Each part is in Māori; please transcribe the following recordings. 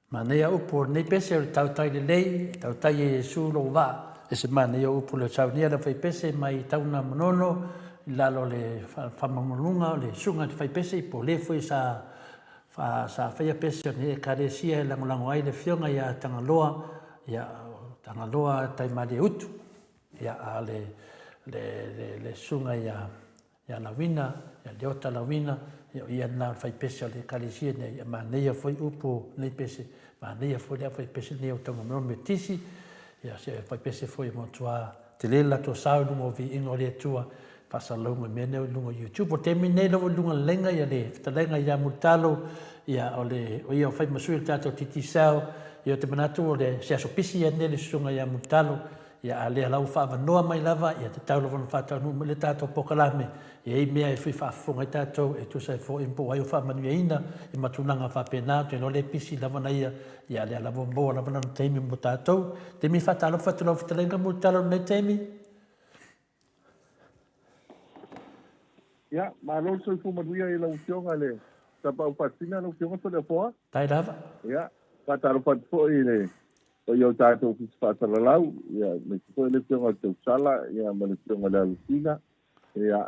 Manea upo nei pese o tautai le lei, tautai e su lo va, e se manea upo le saunia le fai pese mai tauna monono, lalo le whamamolunga, le sunga le fai pese, po le fui sa whaia pese ne karesia e langolango ai le fionga ia tangaloa tai mare utu, ia le sunga ia lawina, ia leota lawina, ia na fai pese o le karesia ne manea foi upo nei pese, manea foi le fai pese ne o tonga monono me tisi, ia se fai pese foi mo tua te lela to sau lungo vi ingo le tua pasa lungo mene lungo YouTube o te mine lo lungo lenga ia le talenga ia mutalo ia o ia fai masui tato titi sao ia te manatu o le se aso pisi ia nele sunga ia mutalo ia ale lau fa noa mai lava ia te tau lo fa tau no le tato pokalame ia i mea e fui fa fonga tato e tu sai fo impo ai fa manu ina i matunanga fa pena te no le pisi lava na ia le lava mo lava na temi mutato te mi fa talo fa talo fa talenga mutalo ne temi. Ya, malo soy fumaduya y la opción ale. Tapa patina la opción to le foa. Tai lava. Ya, pataro pat fo ile. O yo tato ki pata la lau, ya me ko le opción al sala, ya me le opción a la lucina. Ya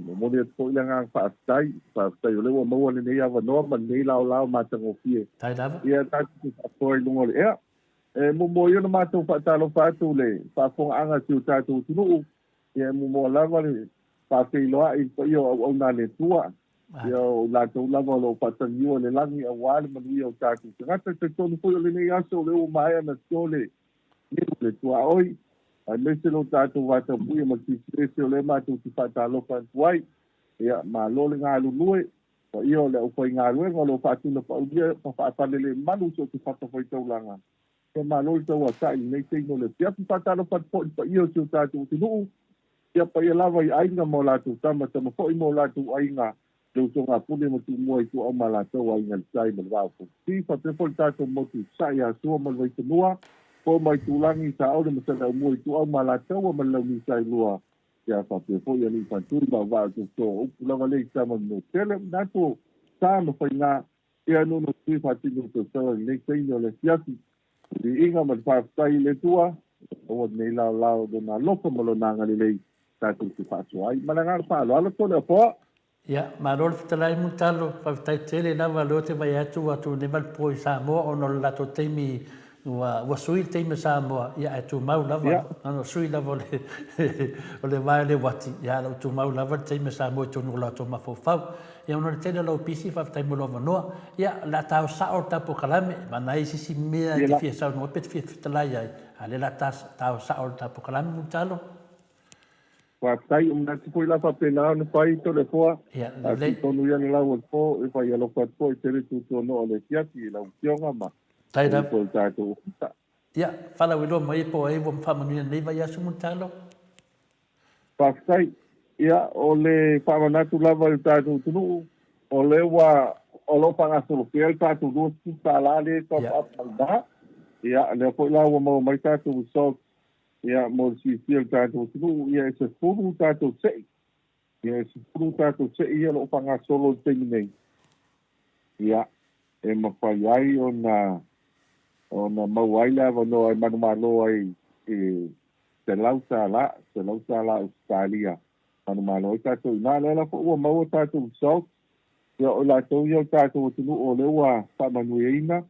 mo le fo ile nga fa stai le mo le ya va normal le lau matango fie. Tai lava. Ya tato ki fo ile ngol ya. Mo yo no mato patalo patu le, fa fo anga tu tato tunu. Ya mo lava le Pakiloa i yo o na le tua yo la to la lo patan yo le langi a wal man yo taki ngata te tonu po le nei aso le o mai na tole ni le tua oi a le se lo tato wa ta pu ma ti se le ma tu ti fata lo pa wai ya ma lo le nga lu lue o yo le o foi nga lu ngolo pa tu lo pa dia pa le manu so ti fata foi to langa ke ma lo to wa sai nei te no le pia fata lo pa yo so tato ti no ia pa ia lava i ainga mo latu tama po i mo latu ainga tau tonga pune mo tu mo i tu au malata o ainga sai mo wau po ti pa te po tato mo tu sai a sua mo vai tenua po mai tu langi sa au mo sa mo i tu au malata o mo lau ni sai lua ia pa te po ia ni pa tu ba wa tu so o lava le sa mo no tele na to sa mo fa nga ia no no tu pa ti no to sa le sai no le siasi di inga mo pa sai le tua o nei la do na lopo mo lo na ngali le tato te whātua ai. Mananga whālo, ala tōne a pōa. Ia, ma rol fitalai mutalo, whawtai tele na walo te vai atu ne malpo i Samoa o no lato teimi wa sui te me sa mo ia tu mau lava no sui lava le vai le wati ia lo tu mau lava te me sa mo tu no la to ma fo fa ia no te lo pisi fa te mo lo no ia la ta sa o ta po kalame ma nai si me te fi sa no pet fi la ia ale la ta sa o ta po kalame mu talo wa tai na ti poi la fa pena no pai to le foa ia le to no ia la wo po e fa ia lo fa po te tu to no le tia ti la ukionga ma tai da po ta to ia fala we lo mai po e wo fa manu nei vai asu mu talo Pasai, ia o le whamanatu lava i tātou tunu, o le wa o lo panga solo kia i tātou rua tuta la le top up manda, ia le po la wa mau mai tātou so, ia mo si kia i tātou tunu, ia e se furu tātou sei, ia e se furu tātou sei, ia lo panga solo i tengi nei. Ia, e mawhai ai o na mau ai lava no ai manu malo ai te lauta la Australia. Manu malo i tātou ina lela po ua maua tātou South. Ia o lātou ia o tātou tunu o le ua whamanueina.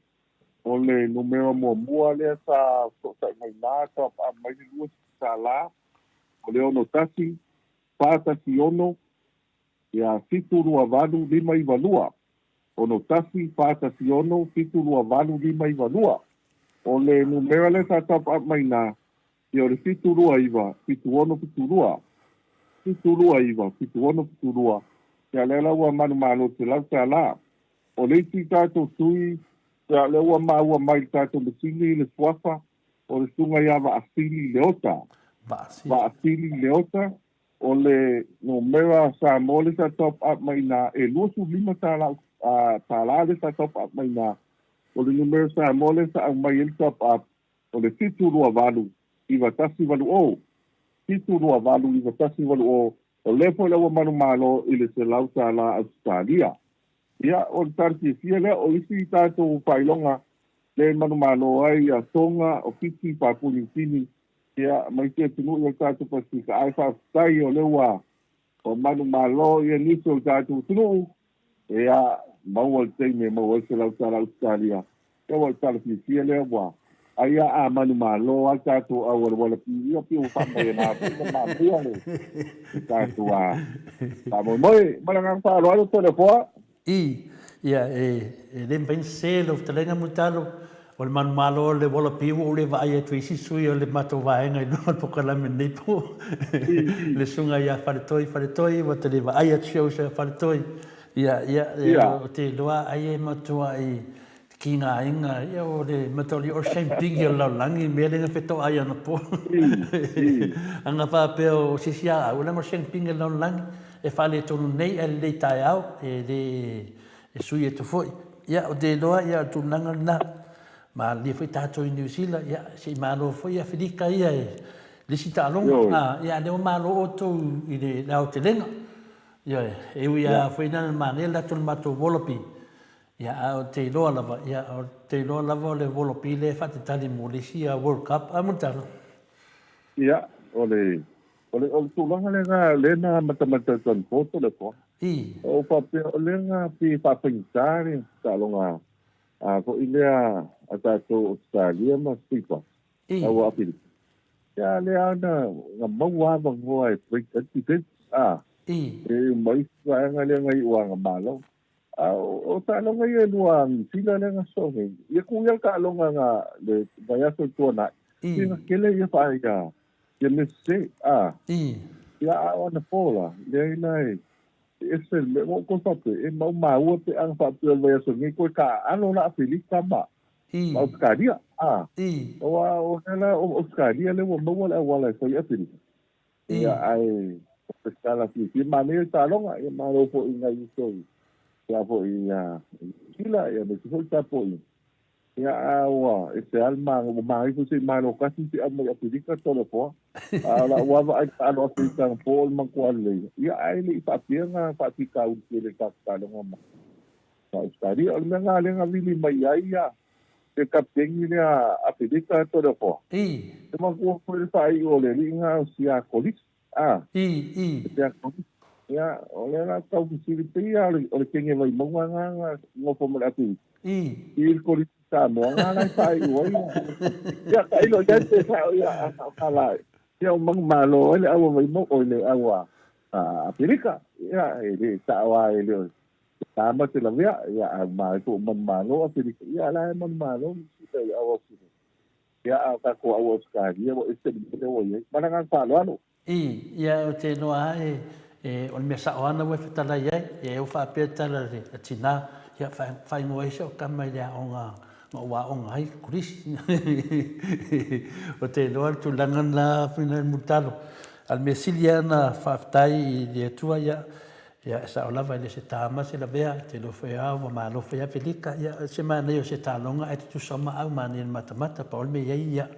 O le numero mua lea sa mai nā top a mai ni lua sa la. O le ono tasi, pātasi ono. Ia fitu rua valu lima i valua. Ono tasi, pātasi ono, fitu rua valu lima i valua. O le numero le sa top a mai nā. Ia o le fitu rua iwa, fitu ono fitu rua. Fitu rua iwa, fitu ono fitu rua. Ia lela ua manu malo te lau te ala. O le iti tātou tui, ia le ua maua mai tātou mesili le suafa. O le sunga ia wa asili leota. Wa asili leota. O le no mera sa mole sa top up mai na e lusu lima tāla le sa top up mai na. O le numero sa mole sa ang mai el top up. O le fitu rua valu. Iwa tasi walu o. Titu rua walu iwa tasi walu o. O lepo lewa manu malo ili se lauta la Australia. Ia o tarki fia le o isi tātou pailonga le manu malo ai a tonga o kiki papuni tini. Ia mai te tunu i o tātou pasika ai whaftai o lewa o manu malo ia niso o tātou tunu. Ia maual teime maual se lauta la Australia. Ia o tarki fia le wa. Aia a manu malo a tātou a wala pia pia o whamai na pia ma pia le. Tātou a. Tā moi, marangang pālo alo tōne poa. Ia le mbain selo te lenga mutalo. O le manu malo le wala pia o le vai e tuisi sui o le mato vaenga i noa pokalame nei po. Le sunga ia wharetoi, wa te le vai e tio se wharetoi. Ia, o te loa ai e matua i ki ngā inga, ia o le matoli o Shempingi o laulangi, mea lenga wheto ai ana po. Anga whapea o sisia au, lama Shempingi o laulangi, e whale tonu nei, e le tai au, e sui e tufoi. Ia o te loa, ia o tūnanga na, ma lia whai tātou i New Zealand, ia se i mālo whai a whirika ia e, lisi tā longa, ia leo mālo o tō i le nao te lenga. Ia e ui a whai nana māne, la tonu mātou wolopi. Ia o te loa lava, ia o te loa lava o le wolopi le whate tali mo le sia World Cup, a mutano. Ia, o le tūlanga le ngā lena matamata tan poto le po. O pape o le ngā pi whapengitari, tālonga, ko ilea a tātou Australia ma stipa, au apiri. Ia le ana ngā maua wangoa e prekati e mai whaanga le ngai ua ngā mālau. O tālonga ia lua sila le ngā songe. Ia kuia ka alonga ngā le vaiaso tuana. Ia kele ia whae ka. Ia me se. Ia awana pola. Ia ina e. Ese me mo ko pape. E mau maua pe ang pape al vaiaso. Ngi koe ka ano na apelika ma. Ma Australia. O nela o Australia le wa maua le awala e whai apelika. Ia ai. Pescala fi. Ia mane tālonga. Ia maro po inga i soi. Ia po ia sila ia me se ta po ia awa e se alma o mai ko se malo kasi se amma apirika tolo po ala wa ai alo apirika po man ko ale ia ai le papianga patika u le ka lo ngoma sa stari al nga le nga vili mai ai ia e kapten ni apirika tolo po e man ko le fai o le nga sia kolis sia kolis. Ya, oleh tau kisiri pia, oleh kenge vai monga nga ngofo mo atu. Il ko Sa mo nga lai pai oi. Ya kai lo ya te sa ya ala. Ya mang malo le awa mai mo o le awa. Amerika. Ya ele sa wa ele. Tama sila ya ma ko man malo Amerika. Ya la man malo sila awa sila. Ya ka ko awa ska dia mo este de wo ye. Mana ngang pa lo ano. Ia o te noa o mea sa oana wai whetala iai, e o wha pia tala re, a tina, ia whai ngoa isa o kamai rea o ngā wā o ngā hai, kurisi. O te noa tu langan la whina mutalo. Al mea sili ana whaftai i le atua ia, ia sa o lava ile se tāma se la vea, te lo whai au, wa maa lo whai a whilika, ia se maa nei o se tālonga, e te tu sama au maa ni matamata, pa olme iai ia,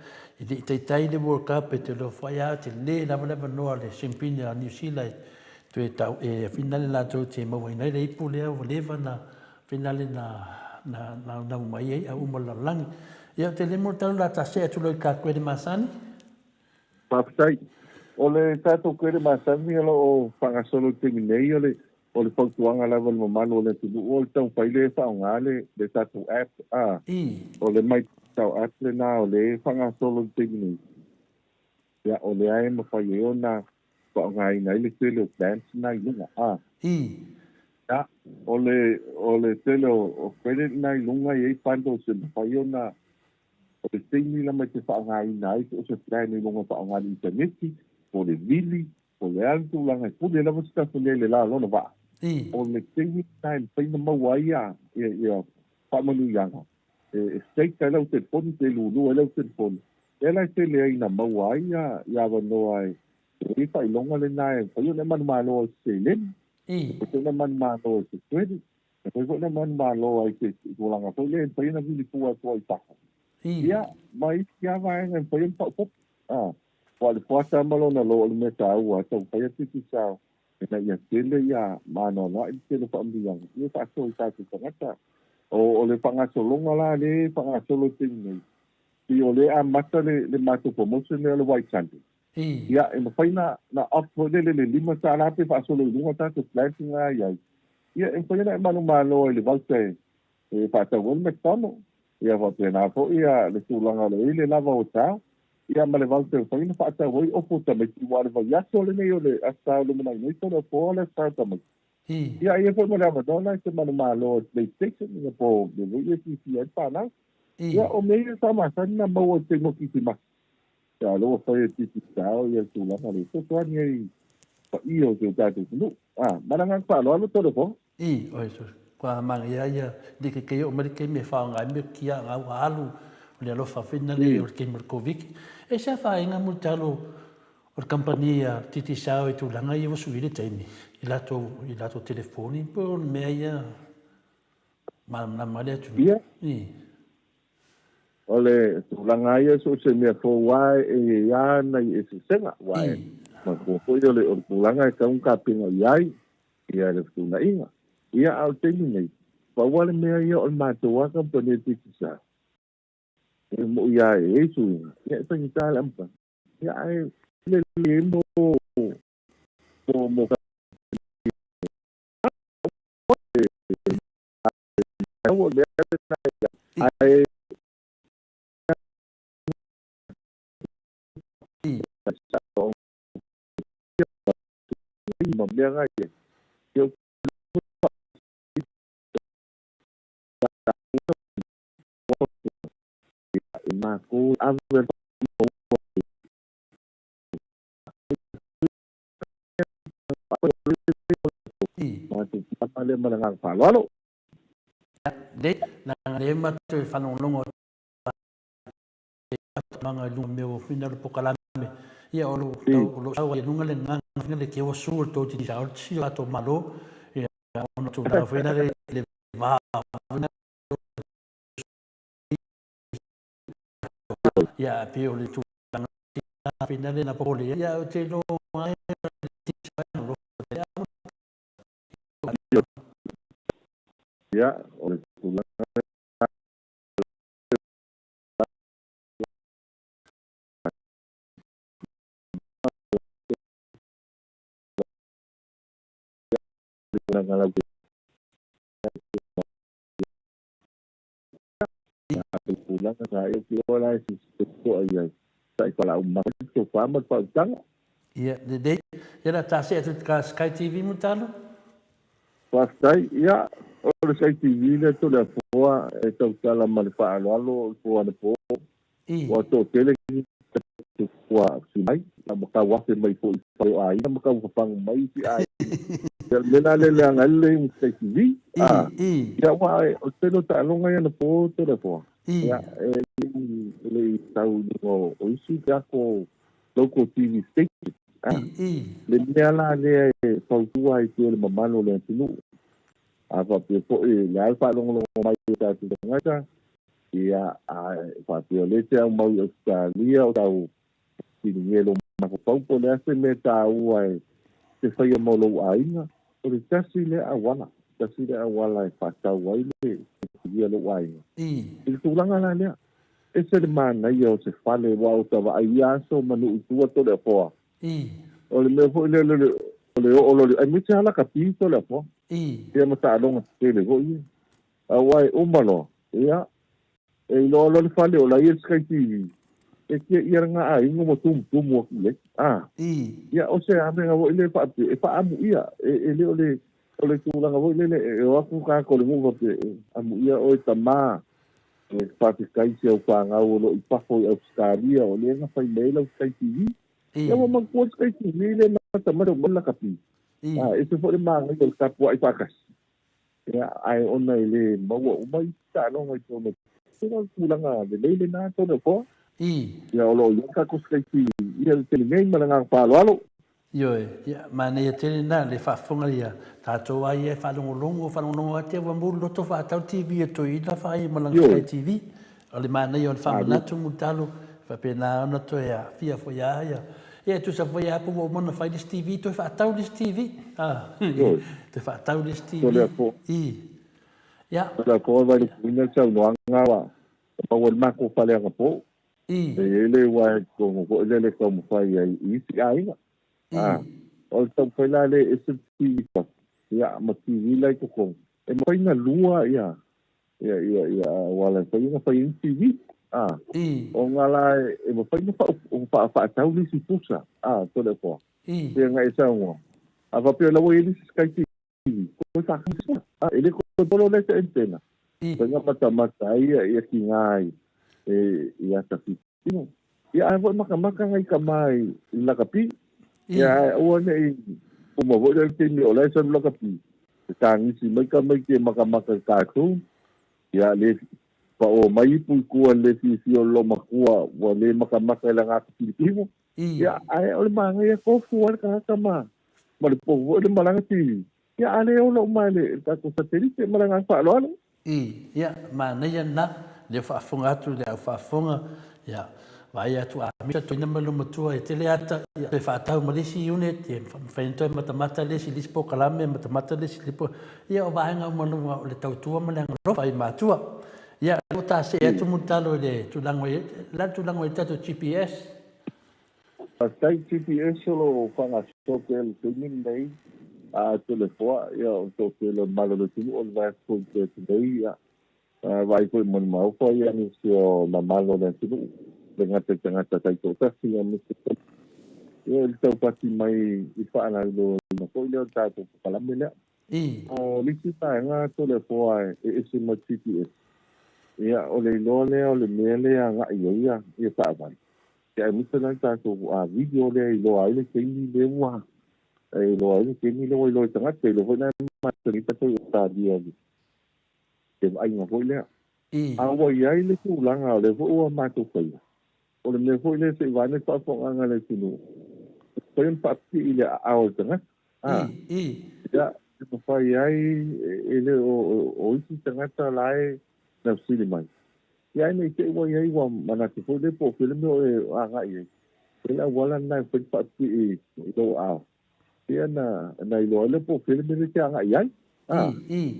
i te teitai le World Cup e te lo whai au, te le lava noa le Simpini a New Zealand, tu e tau e finale la tau te mawai nei le ipu lea o lewa na finale na umai ei a umala langi. Ia te le mo tau la ta se atu loi ka koe de masani? Papai. O le tātou kere mātami ala o whangasolo tingi nei o le whautuanga lawa le mamano o le tunu o le tau whaile e whao ngāle le tātou app o le mai tau app le nā o le whangasolo tingi nei. Ia o le ae ma whai e o nā whao ngāi nei le tele o dance nai lunga. Ia o le tele o kere nai lunga i e pando se ma whai o nā o le tingi la mai te whao ngāi nei o se whai nei lunga whao ngāi interneti o le vili, o le altu langa, o le lava sita le la lona va. O le tingi tai paina mawai ia whamanu yanga. E stei kai lau te poni, te lulu e lau te poni. E lai te le aina mawai ia wanoa e whai longa le nai, whai o ne manu malo o se len, o te ne manu malo o se kwedi, e whai o ne manu malo o se kulanga, whai le paina vili pua tua i taka. Ia, mai ia vaenga, whai o pau pop. Wa le fuata malo na lo le meta ua tau pai ati sao e na ia tele ia mano no i tele fa ambiang ia fa so ta tu tangata o le panga solonga la le panga solo tingi i o le a mata le mato promotion le white sand ia e ma faina na up le lima ta la pe fa solo lunga ta tu planting ia ia e faina mano malo le valte e fa ta gol me tono ia va pena po ia le tulanga le lava o ta ia ma le valte faina fa ta voi o puta me ti wale va ya sole nei o le asta le mai nei to po le sta ta me ia ia po mo la madonna se ma malo PlayStation ia po de voi ti si pa na ia o me sa ma sa na mo te mo ki ti ma ia lo fa ti ti sa ia tu la le to to ni pa io te ta tu no maranga pa lo to po o eso kwa mangia ia de que o me que me fa nga me kia nga walu le lo fa fina le o ke Markovic e sa fa inga multalo o compagnia titi sao e tu langa i vosu ile teni il lato telefoni por meia na male tu ole tu langa ia so se me fo wai e ya na e se senga wai ma ko ko le o tu langa ka un kapinga iai ia le tu na inga ia au teni nei pa wale me ia o ma to wa compagnia titi sao e mo ia e su ia pa ni ta lampa ia ai le mo mo ai mà bien ai yo mà cô ăn về mà thì apa le menang palo lo de na le ma tu fa no longo manga lu meu fina po kalame ia o lo sa ia nunga le ngang le ke o sur to ti sa o si to malo ia ono tu na fina le va ia pe o le tu fina le na po le ia o te no mai ya o le tu la lang nga yung wala si ko ay sa pala umak so fama pa tang ia de ia ta se tu ka Sky TV mo talo pastai ya o sai TV le to le poa e to kala mal pa alo po ana po o to tele kwa si mai na maka wa se mai po ai na maka pang mai si ai le na le ang alle yung sai TV ya wa o te no ta lo ngai na po to le po ya le tau no o isi ka ko local TV station le mea le pautua i te le mamano le tinu apa pe po le alfa long mai ta tu ngata ia pa pe le te mau Australia o tau tinelo ma ko po le se me ta uai se fai mo lo ainga o le tasi le awala e fa ta wai le ia lo ainga i tu langa la le ese de mana yo se fale wa o ta va ia so manu tu to le po o le me fo le ai mi tala capito le po ia mata longa te le go ia awai umalo ia e lo le fale o la ia Sky TV e ke ia nga ai ngo tum mo le ia o se ame nga vo le pa amu ia e le o le tu la nga vo le o aku ka ko le mo pe amu ia o tama e pa te kai se o pa nga o lo i pa fo Australia o le nga fai mail o Sky TV ia mo mag po Sky TV le na tama do la kapi ese fo le manga o ka po ai pa kas ia ai ona le mo o mai ta no ngai to me sino kulanga le na to no po ia o lo ka ko Sky TV ia le ngai malanga pa lo Yo, ya, mana ya tele na le fa fonga ya. Ta to ai fa longo te wa mulu lo to fa ta TV to i la fa i malang Sky TV. Ale mana yo fa na tu mutalo fa pena na to ya fia fo ya. E tu sa fo ya po mo na fa di TV to fa ta di TV. Te fa ta di TV. Ya. La ko va ni na sa no nga wa. Pa wa ma ko fa le nga po. Le wa ko le ko mo fa ya i si ai o tau whaila le e se tipa ia ma TV lai ko e mai na lua ia wala whainga whainga TV o ngala e ma whainga pa tau ni si pusa to le po e nga e sa ngua a vapio la wai ni Sky TV ko sa ele ko polo le se antena whainga mata ia ki ngai ia tapi ia vo makamaka ngai kamai la kapi ya o ne o mo vo le tini o le son lo kapi tang si mai ka mai ke makamaka ka ku ya le pa o mai pu ku le si o lo makua o le makamaka la nga pilipimo ya ai o le manga ya ko fu ka kama ma le po o le malanga ti ya ale o lo mai le ta ko satellite malanga pa lo ya ma ne ya na le fa fonga tu le fa fonga ya vai atu a mita to namba lo matua e tele ata e fa tau malisi unit e fa into mata le si lispo kalame mata le si lipo ia o vai nga mo le tau tua mo le ro vai matua ia o ta se atu mutalo le tu lango e tato GPS Pastai GPS lo fanga so que el tuning dei a telefone ia o to que lo malo le tu o vai ko te dei vai ko mo mau ko ia ni so na malo le tu dengan tengah-tengah itu kasi yang mesti ya itu pasti mai ifana lo ko ile ta to kala mele lisi ta nga to le foi e ese mo GPS ya ole mele nga ya ta ba ya mesti na ta to video le lo ai le kini le wa lo ai kini lo tengah te lo na ma cerita to ta dia ke ai nga ko le awo ya ile ku langa le vo ma to ko o le me foi le se vai ne pa fo anga le tinu foi un pati ile ao tanga ya ko fai ai ele o isi tanga ta lai na sili mai ya ne te wo ai wa mana te foi le po le me anga ye ele wala na foi pati do ao ya na lo le po le me te anga ai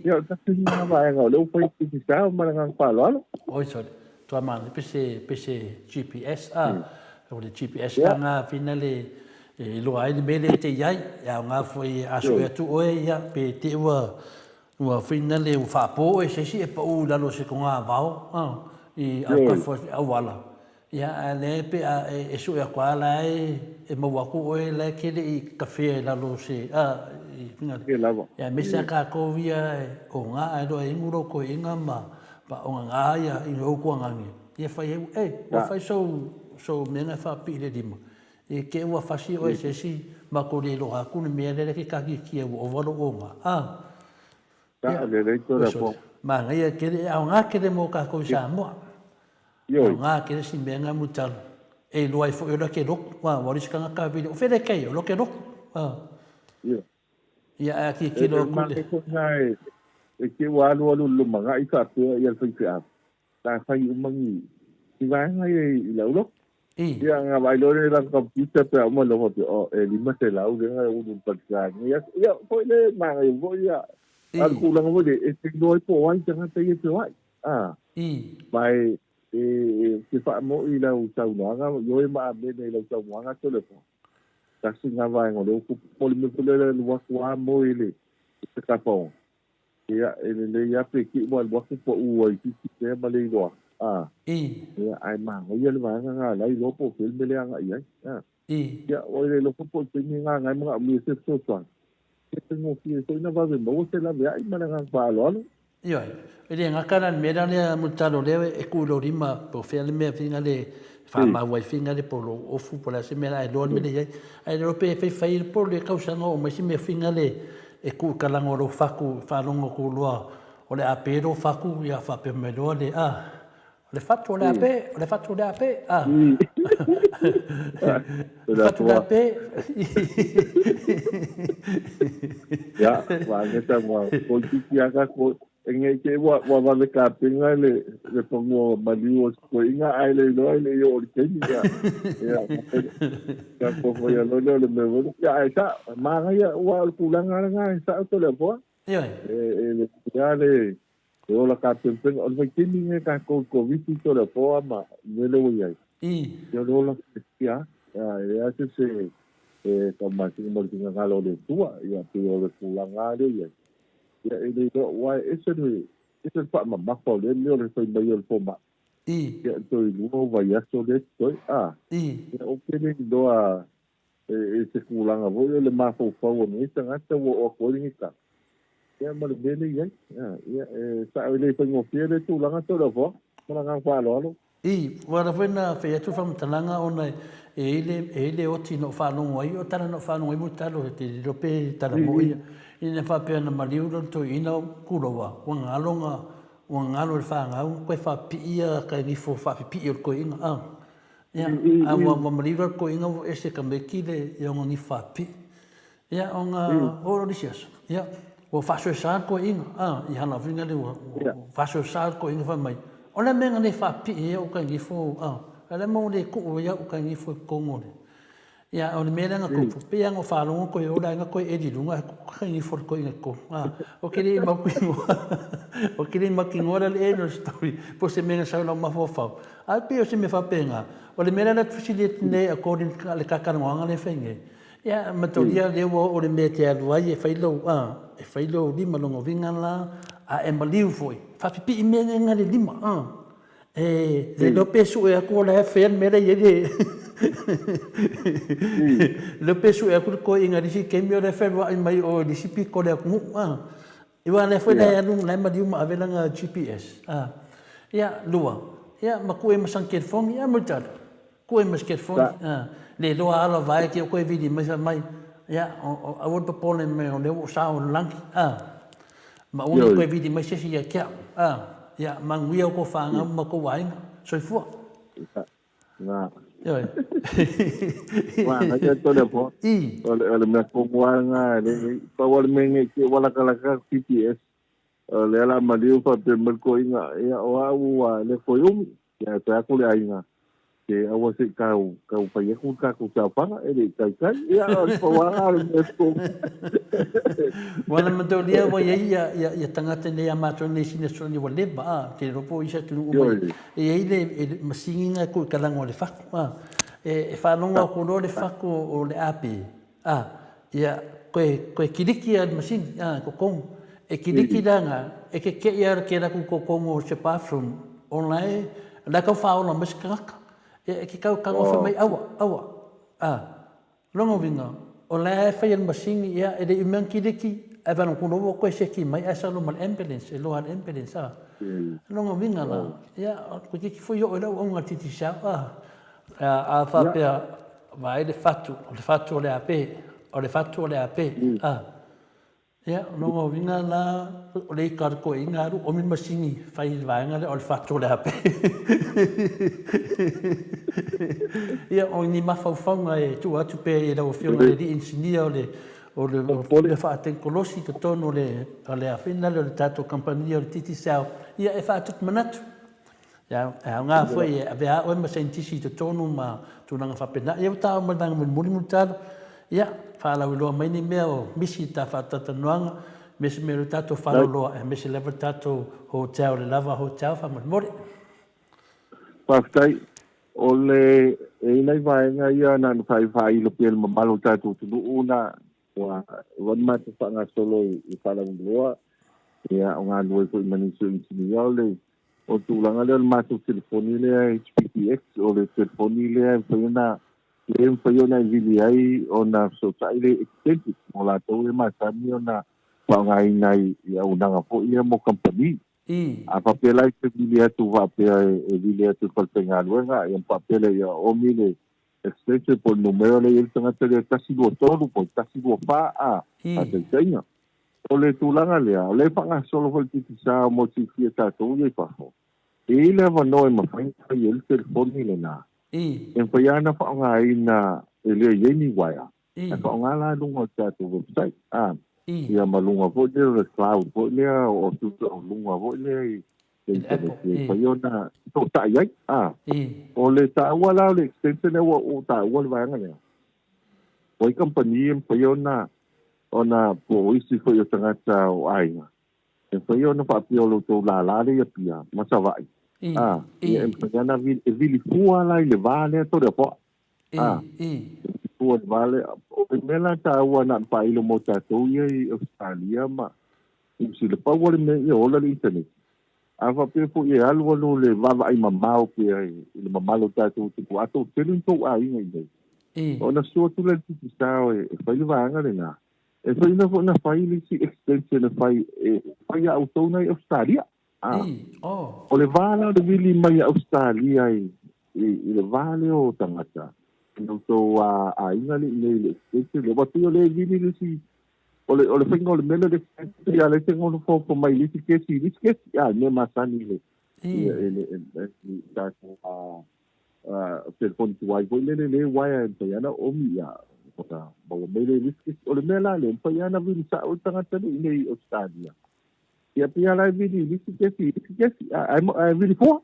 ya ta tinga vai anga le foi ti sa mana ngang pa lo oi so tua mana pese GPS o le GPS nga finale lo ai le mele te yai ya nga foi aso tu oe ya pe te wa finale u fa po e se si e pa u la lo se ko nga vao i au ka fo au wala ia le pe e su e kwa la e mo wa ku e le ke i kafe la lo se ia me sa ka ko via o nga do e nguro ko inga ma pa o nga ia i lo ko ngangi ia fa wa fa so me na fa pi le dimo e ke wa fa si o se si ma ko le lo ha ku me le ke ka ki o volo o nga ta le le to da po ma ngai ke au nga ke de mo ka ko sa mo au nga ke si me nga mutal e lo ai fo e lo ke rok wa wa ri ska ka vi o fe de ke lo ke rok ia ki lo ku le ngai e ke wa lo lu ma ngai ka te ia fa ka ta fa yu mangi ti va ngai i lo lo ia nga vai lo le la computer pe mo lo ho e li ma te la u de nga u du pa ka ia po le ma ngai vo ia al ku la mo de e te lo po wa ja te ye te wa vai ke fa mo i la u tau nga yo e ma me ne la tau nga to le po ta si nga vai ngo ku po le me le wa kwa mo i le te ka po ia le ia pe ki mo wa ku po u i ki te ma le do ia ai ma ngo ia le va nga la i lo po ke me le nga ia ia o le lo po te ni nga nga mo mi se so so ke tengo ki so na va de mo se la ia i ma nga pa lo ia ele nga kana me na le mutalo le e ku lo rima po fe le me finga le fa ma wai finga le polo o fu po la se me la e lo me le ai lo pe fe fai po le causa no me si me finga le e ku kala ngoro faku fa longo ku lo o le apero faku ia fa pe me lo le le fatto le ape fatto le ape ya wa ke ta mo ko ki ka ko ngai ke wa le ka pinga le pongo maliu ko inga ai le yo ke ni ya ka ko ya lo le me vo ya esa ma ya wa ku la nga sa to le po ya le yo la ka pinga o le ke ni ka ko viti to le po ma le lo ya yo lo la ya se como si mo tinga lo le tua ya pe o le ku la nga le ya ya ele do wa ese pa ma po le le foi mai o po ma ya to lu va ya so le to ya o ke le do ese ku la nga vo le ma fo ni tanga te o ko ni ka ya ma le ya sa le foi mo fie le tu la nga to lo vo ma nga fa lo wala fena fe atu fam talanga ona ele oti no fa no ai o tana no fa no mo talo te rope tala mo ina fa pe na maliu to ina kurowa wanga alonga fa nga ko fa pia ka ni fo fa pia ko ina ya wa maliu ko ina ese ka me kile yo ni fa pi ya onga oro disias ya o fa so sa ko ina ya na vinga le fa so sa ko ina fa mai ona menga ne fa pi e o ka ni fo ala mo le ku ya o ka ni fo ko ngore ya o me nga ko pe nga fa lo ko yo la nga ko e di lunga ka ni fo ko nga ko o ke le ma ku o ke le ma ki ngora le no story po se menga sa lo ma fo fa al pe o se me fa penga o le mena na facility ne according ka le ka ka nga le fenge ya ma to dia le o le me te alwa e fa lo di ma lo vinga la e ma liu foi fa pi me nga le di ma le lo peso e ko la fe me le ye le peso e ko inga di ke me le fe wa mai o di si pi ko le ku e wa le foi la lu la ma di ma avela nga GPS ya lua ya ma ko e ma san ke fong ya mo tal ko e ma ke fong le lo ala vai ke ko e vidi mai ya a won pa pole me o le sa o lang ma o ko e vidi mai se ya kia ya manguia ko fanga ma ko wai soi fu na yo wa nga to le po le me ko wa nga le pa wa me nge ke wala kala ka GPS le la ma diu fa te me ko inga ya wa le ko ya ta ko le inga ke awa se ka pa ye ku ka pa ele ka ya pa wa le ko wala ma do dia wa ya tanga te ne ama to ne sine so ni wale ba te ropo isa tu o ele masinga ko kala ngole fa fa longa ko no le fa ko o le api ya ko kiliki al masin ko kom kiliki danga ke ya ke la ko ko mo se bathroom online la kau whaola maskangaka. E ki kau kangofa mai awa. Longo vinga. O le whaian masingi ia e rei umeang kiriki. E wano kunowo koe seki mai e salo mal ambulance. E lohan ambulance Longo vinga la. Ia ko ki fo yo e lau onga titi sao. A whapea vai le fatu. O le fatu o le ape. O le fatu o le ape. Ia, longo vinga la o le karko inga ru o min masingi fai vaenga le o le fatu le ape. Ia o ni mafaufaunga e tu atu pe e lau fionga le di insinia o le whaaten kolosi to tono le awhina le tato kampania o le titi sao. Ia e whaatut manatu. Ia ngā fwoi e vea oe ma scientisi to tono ma tunanga whapena. Ia utao mananga muri mutalo. Ia whaalau loa mai ni mea o misi ta whaatata noanga, mesi mero tato whalo loa, e mesi lewa tato hotel, le lava hotel, whamori. Paftai, o le inai vaenga ia na whai lo pia le mamalo tato tunu una, wan mata whanga solo i whalau loa, ia o ngā lua ko i maniso i sini au le, o tūlanga lea le mātou telefoni lea HPTX, o le telefoni lea whaina, le whaiona i vili ai o na sotai le extended mo la tau e matani o na whaongai nai i au nanga po ia mo company. A papela i te vili atu wapea e vili atu kalpenga luenga i papela i a omi le extended po numero le il tangata le tasi lua tolu po tasi lua paa a te tainga. O le tūlanga lea, o le whanga solo hoi titi sa mo tifia tātou i paho. E le wanoe mawhainga i il telefoni le nā. En payana fa nga ina ele yeni waya. Fa nga la lunga tato website. Ia malunga vo le cloud vo le o tuto lunga vo le payona to ta yai. O le ta wala le extension e o ta wala vanga le. O company en payona ona po isi fo yo tangata o aina. En payona fa piolo to la le pia masavai. Ia empagana vili fua lai le vale to de po. Fua vale o mela ta wana pa ilo mo tatou ia i Australia ma si le pau le me i ola le internet. Ava pe fo i alu alu le vava ai mamau pe le mamalo tatou te po ato telu to ai ngai. Ona so tu le titi sao e fai le vanga le na. E fai na fo na fai le si extension e fai auto na i Australia. O le vale le vili mai Australia i le vale o tangata. No so a inga le le watu le vili le si o le whainga o le mele le ya le tengo no fo mai le si kesi ne masani le tato telefoni tuai ko le waya en payana o mi ya kota ba mele le si o le mela le payana vili sa o tangata le Australia. Ia pia lai vidi lisi kesi ai vidi fua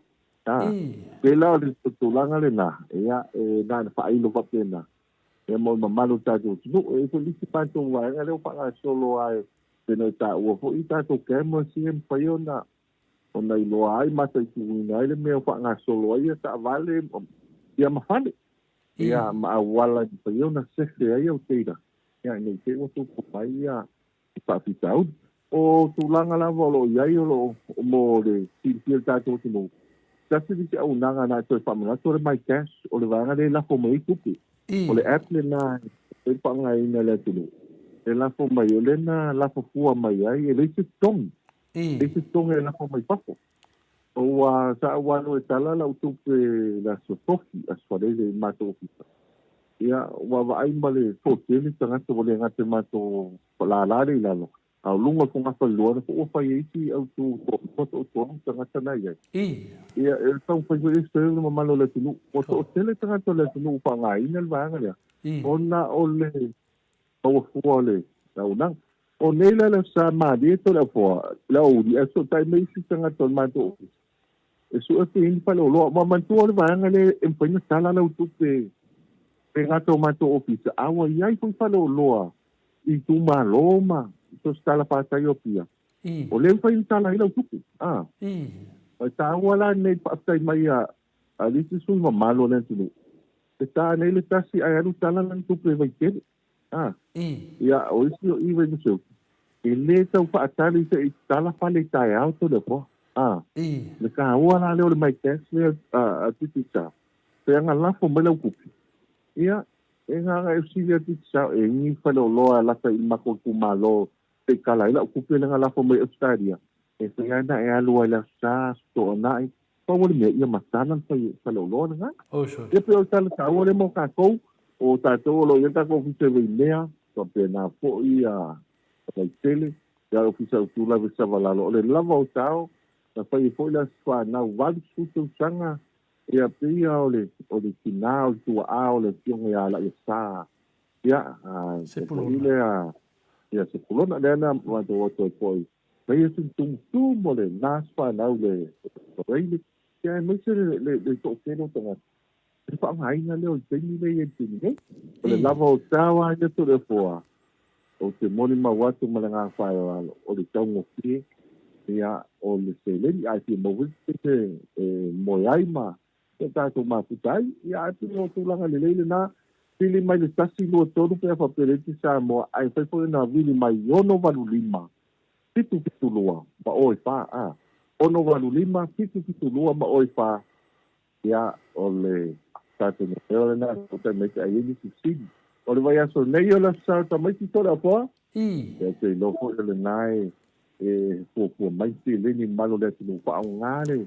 pela o le tutulanga le na ia na whaino wapena ia mo mamalo tātou tunu e so lisi panto waenga leo whanga solo ai pena ta ua fo i tātou kemo si em paiona o na iloa ai mata i tuina ai le mea whanga solo ai ta vale ia mawhane ia maawala i paiona sefe ai au teira ia nei te o tuku mai ia i whawhitau o tulanga la volo iai o mo le silfiel tātou tino. Tasi di se au nanga na toi whamana tore mai cash o le vanga le lafo mai kupi. O le app le na e panga ina le tino. E lafo mai o le na lafo fua mai ai e leise tong. Leise tong e lafo mai papo. O sa wano e tala la utupe la sotoki asfarele mato ofisa. Ia wa ai male fotele tangata wale ngate mato lalare lalo. Au lunga ko ngata luar ko fa yiti au tu ko tanga tana ia ia tau fa yo este no malo le tunu ko tele tanga le tunu pa nga ina va nga ona ole o fuole au nang o nela le sa ma di to la fo la o di eso tai me si tanga to ma to eso e in pa lo ma man tu le va nga le empeño sala la tu pe nga to ma to office awa ia ko fa lo i tu ma loma so stala pata yo pia. O le fa intala ila tuku. O ta wala nei pa tai mai a lisi su malo le tunu. E ta nei le tasi ai alu tala lan tuku e vai kere. Ia o isi o iwa ni seu. E le tau pa atali se i tala fa le tai auto le po. I. Le ka ua la leo le mai kes le titi sa. Pe anga la fo mai lau kupi. Ia, e nga e si le titi sa e ngi fa lo loa la ta i mako ku malo te kala ila kupi le nga la fo mai Australia. E se ana e alua la sa sto na i. Pa wole me ia matana fa lo loa nga. O so. Ia pe o tala ka wole mo ka kou o tatou lo ia ta ko fise ve mea. So pe na fo ia ai tele. Ya ofisa utula ve sa valalo. Le lava o tao. Na pai foi la sua na wali sutu sanga ia pia ole tina o tua ao le tionga ia la sa ia Se ile ia se pulona le na wa do to poi pai se tum ole na sua na le reile ia me se le to que no tanga se fa mai na le o te ni le e tini le lava o tawa ia to le foa o te moni ma watu malanga fa o le tongo ki ia o le seleni ai te mawite moiai ma te tātou māputai ia atu o tūlanga le leile nā pili mai le tasi lua tonu pe a whapeleti sa moa ai whaifo na vili mai ono walu lima pitu pitu lua ma oi wha ono walu lima pitu pitu lua ma oi wha ia o le tātou na peore nā o te meke ai eni si sini o le vai aso nei o la sa ta mai ti tōra poa ia te lofo le nai po mai te leni malo le tino pa ngare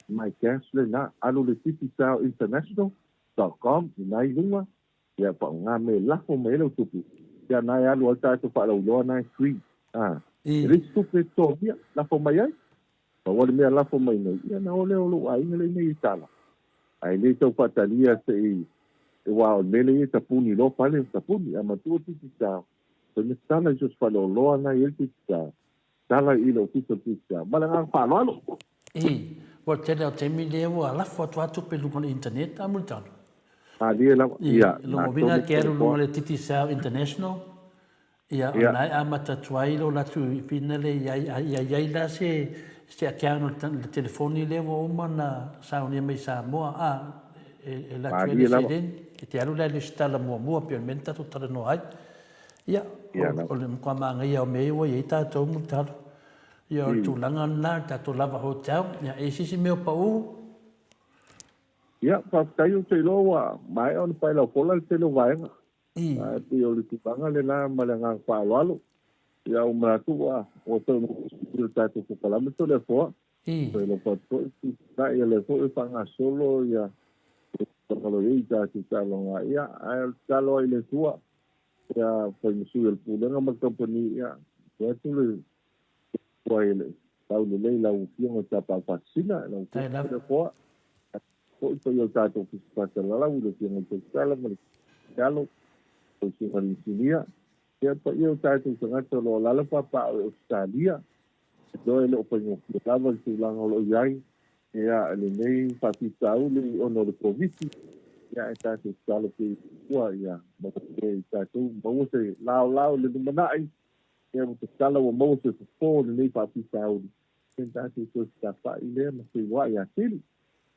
mai cash le na alu le titi sao international.com nai lunga ya pa nga me la fo me lo tupu ya nai alu alta to pa lo nai free risto pe to ya la fo mai ai pa wale me la fo mai nei ya na ole lo ai le nei tala ai le to patalia se e wa le le ta puni lo pa le ta puni ama tu titi sao so ne tala just pa lo nai el titi sao tala i lo pito pizza malanga fa lo wa te leo te mi leo ala fo atu pe lunga le internet a multano dia la ia lo vinga ke lo lunga le titi sao international ia nai amata tuai lo la tu finale ia la se chiaro il telefoni le o mana sa un mai sa mo la tu le seden e te alu le sta la mo per menta tutta no ai ia o le kwa manga ia o me o ia ta to multano ia tu langa na ta to lava hotel ia e sisi me o pa u ia pa tayo te lo wa mai on pa lo pola te lo vai ti o le tu banga le na malanga pa lo ia o matu wa o to ta to pala me to le fo lo pa to ta ia le fo e panga solo ia lo ia ta lo ia al talo ile tua ia foi musu el pulenga ma company ia ya tu le ele tau le leila u fionga tapa pasina na u le po to yo tato ki pasa la u le fionga to sala ma kalo o si vanisilia ya pa yo tato sanga to lo la pa Australia do ele o panyo lava tu langa lo yai ya le nei pa ti tau le ono le covid ya tato sala ki wa ya ma tato mo se lao le manai ia mo te tala o Moses fo nei pa pi saudi tenta se to sta pa ile ma se wa ya tili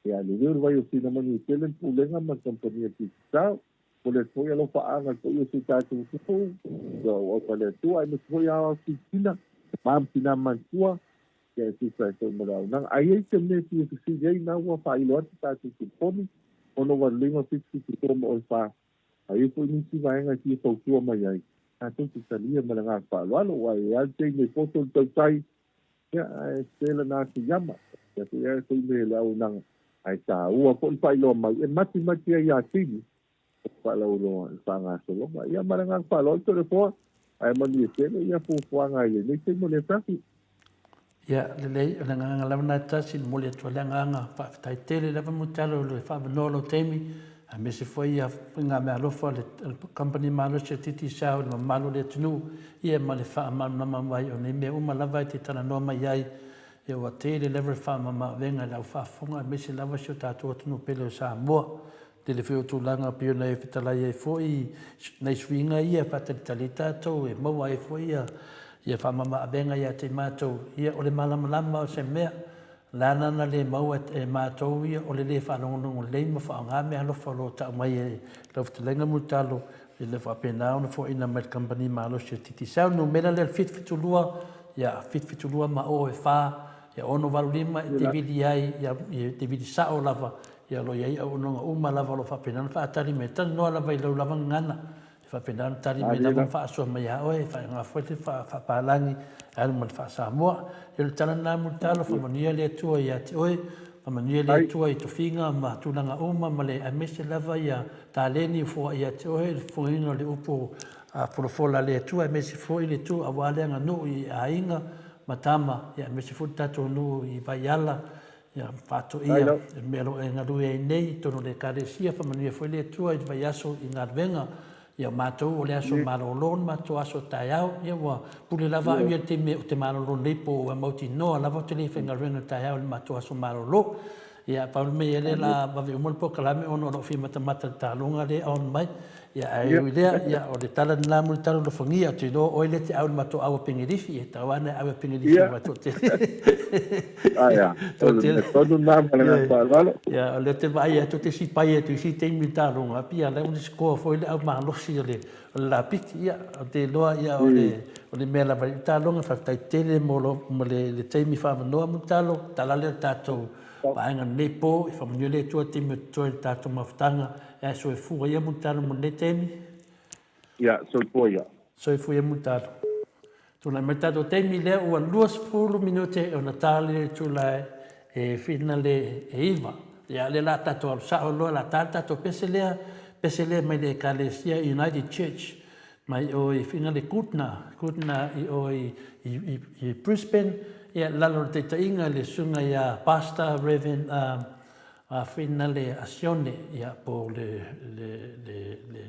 ia le ver vai o sina mani telen pulenga ma companhia pi sa po le foi lo pa anga to yo se ta tu fo o pa le tu ai mo foi a piscina pam pina man tua que se sa to mo na ai te me ti se ye na wa pa ile ta tu poni ono wa lingo fi to mo pa ai foi ni si vai nga ti fo tu ma ai tu te salia malanga pa lo wa ya te me foto to tai ya stela na si yama ya te ya te me la unang ai ta u po pa lo ma e mati ya ti pa lo pa nga so lo ya malanga pa lo to le po ai ma ni te ya fu nga ile ni te mo le tafi ya le nga la na ta si mo le to la nga fa tai tele la mo talo le fa no lo temi a me se foi a nga me alofa le company malo se titi sao le malo le tunu ia ma le fa ma ma vai o ne me uma lava te tana no mai ai e o te le level fa ma venga la fa fonga me se lava se tato tunu pelo sa mo te le fio tu langa pio nei fitala ia foi nei swinga ia fa te talita to e mo ai foi ia fa ma venga ia te mato ia o le malama se mea lana na le mau e mātou ia o le le whanongonongo le ma whaanga me alo whalo ta mai e lau fitalenga mutalo e le whapenao na fo ina mai company malo se titi sao no mena le fit fitulua ia fit fitulua ma o e wha e ono valulima e te vidi ai ia te vidi sao lava ia lo ia ono uma lava lo whapena fa atari me tan no lava i lau lava ngana whapena tari me lava fa so mai a oe fa nga foi te fa palangi al mo fa Samoa e le tala na mo talo fa mania le tua ia te oe fa mania le tua i to finga ma tunanga uma ma le a mese lava ia taleni fo ia te oe fo ino le upo a folofola le tua me se foi le tu a wale nga no i ainga matama ya me se foi tato no i vaiala ya fato ia melo e nga lue nei tono le karesia fa mania foi le tua i vaiaso i nga venga ya mato o le aso malolon mato aso taiao ya wa pule lava ia te malolon nei po mauti no lava te le fenga renga taiao mato aso malolo ya pa me ele la va vi mo po kala me ono lo fi mata talonga le on mai ya ai idea ya o de tala na mo talo lo fangia te do o ile te au mato au pingirifi e tawana au pingirifi wa to te ya todo na mala palo ya le te vai ya to te si pai tu si te mi talonga pia le un sco foi le au ma lo si le la piti ya te loa ya o le mela vai talonga fa tai tele mo le te mi fa no mo talo tala le tato paanga nepo e whamanule tua te me toi tātou mawhtanga e so e fua ia mutaro mo ne temi? Ia, so e fua ia. So e fua ia mutaro. Tuna me tātou temi lea ua 20 minute o na tāle tula e whina le e iwa. Ia le la tātou al sao loa la tātou pese lea mai le Ecclesia United Church mai o i whina le Kutna i o i Brisbane. Ia lalo te tainga le sunga ia Pastor Reverend whina le Asione ia po le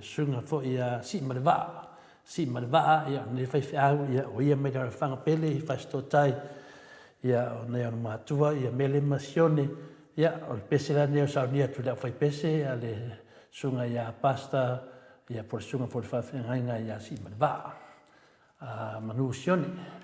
sunga fo ia si malevaa ia ne fai au ia o ia me le whanga pele i whastotai ia o nei anu matua ia mele masione ia o le pese la neo saunia tu le fai pese a le sunga ia Pastor ia po le sunga fo le whawhengainga ia si malevaa manu sione.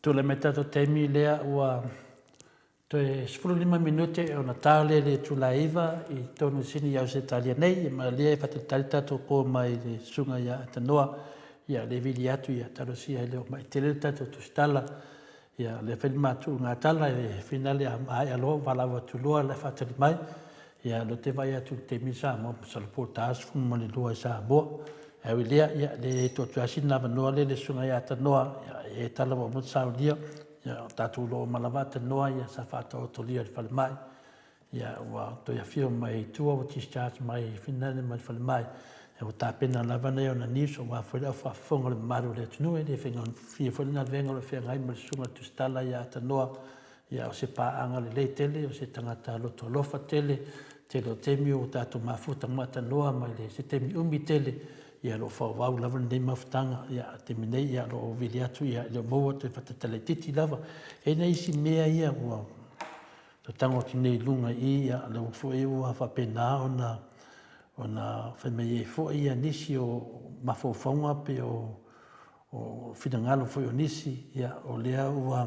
Tula me tato temi lea ua toe 15 minute o na tāle le tulaiva I tonu sini iau se talia nei, ma lea e whatatali tato ko mai le sunga ia atanoa, ia le vili atu ia tarosia i leo mai tele tato tustala, ia le wheni matu ngā tala e finale a mai alo, walawa tulua le whatari mai, ia lo te vai atu te misa mo salapo taas fumo le lua sa mo, e lea ia le totu asina wanoa le sunga ia atanoa, ia e tala wa mo saudia, ia tātou lo malavata noa ia sa whātau tolia le whale mai. Ia ua toi a whio mai tua o discharge mai finale mai whale mai. E o tāpena lavana e o na niso wa whare au whafonga le maru le tunu e le whenga fia whale nga venga le whenga ai mai sunga tustala ia ata noa. Ia o se pāanga le tele, o se tangata loto lofa tele, tele o temi o tātou mafuta mata noa mai le se temi umi tele. Ia lo fa wau lava nei mafutanga ia te minei ia lo vili atu ia le moa te whatatale titi lava e nei si mea ia ua to tango ki nei lunga ia le ufo e ua whapena ona whamei e fo ia nisi o mafaufaunga pe o whingalo fo o nisi ia o lea ua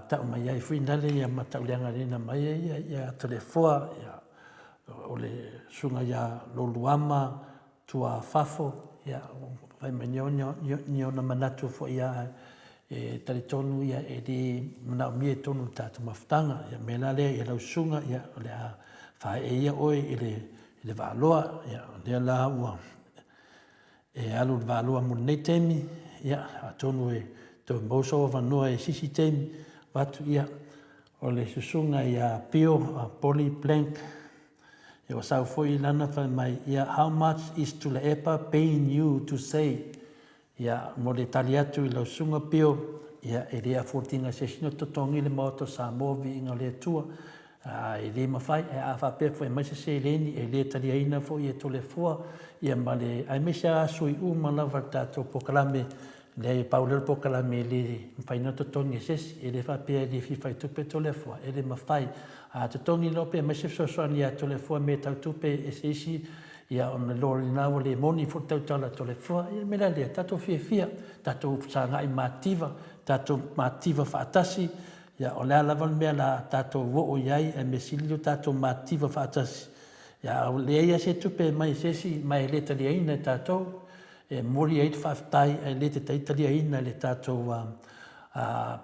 tau mai ai whinale ia matau leanga rena mai ia telefoa ia o le sunga ia loluama tua fafo ia vai menio na manatu fo ia e tali tonu ia e di mana mie tonu tatu maftanga ia melale ia lau sunga ia le a fa e ia oi ile valoa ia le la ua e alu valoa mo nei temi ia atonu e to moso vanua e sisi temi watu ia o le susunga ia pio a poly blank. E o sau foi lana whai mai, ia how much is to le epa paying you to say? Ia mo le tali atu I lau sunga pio, ia e rea 14 sesino totongi le moto sa movi inga le tua, e le mawhai, e a whapea fwai mai se leni, e le tali aina fo i e tole fua, ia ma le, ai mesa aso I uma lava tato pokalame, le paulero pokalame le whaina totongi sesi, e le whapea le whiwhai tupe tole fua, e le mawhai, a te tongi lope mai se sosoani a tole fua me tau tupe e se isi ia on lori nawa le moni fo tau tala tole fua ia mela lea tato fia tato sangai mativa whaatasi ia o lea lawan mea la tato wo o iai e me silio tato mativa whaatasi ia o lea ia se tupe mai se si mai le tali aina tato e mori eit whaftai e le te taitali aina le tato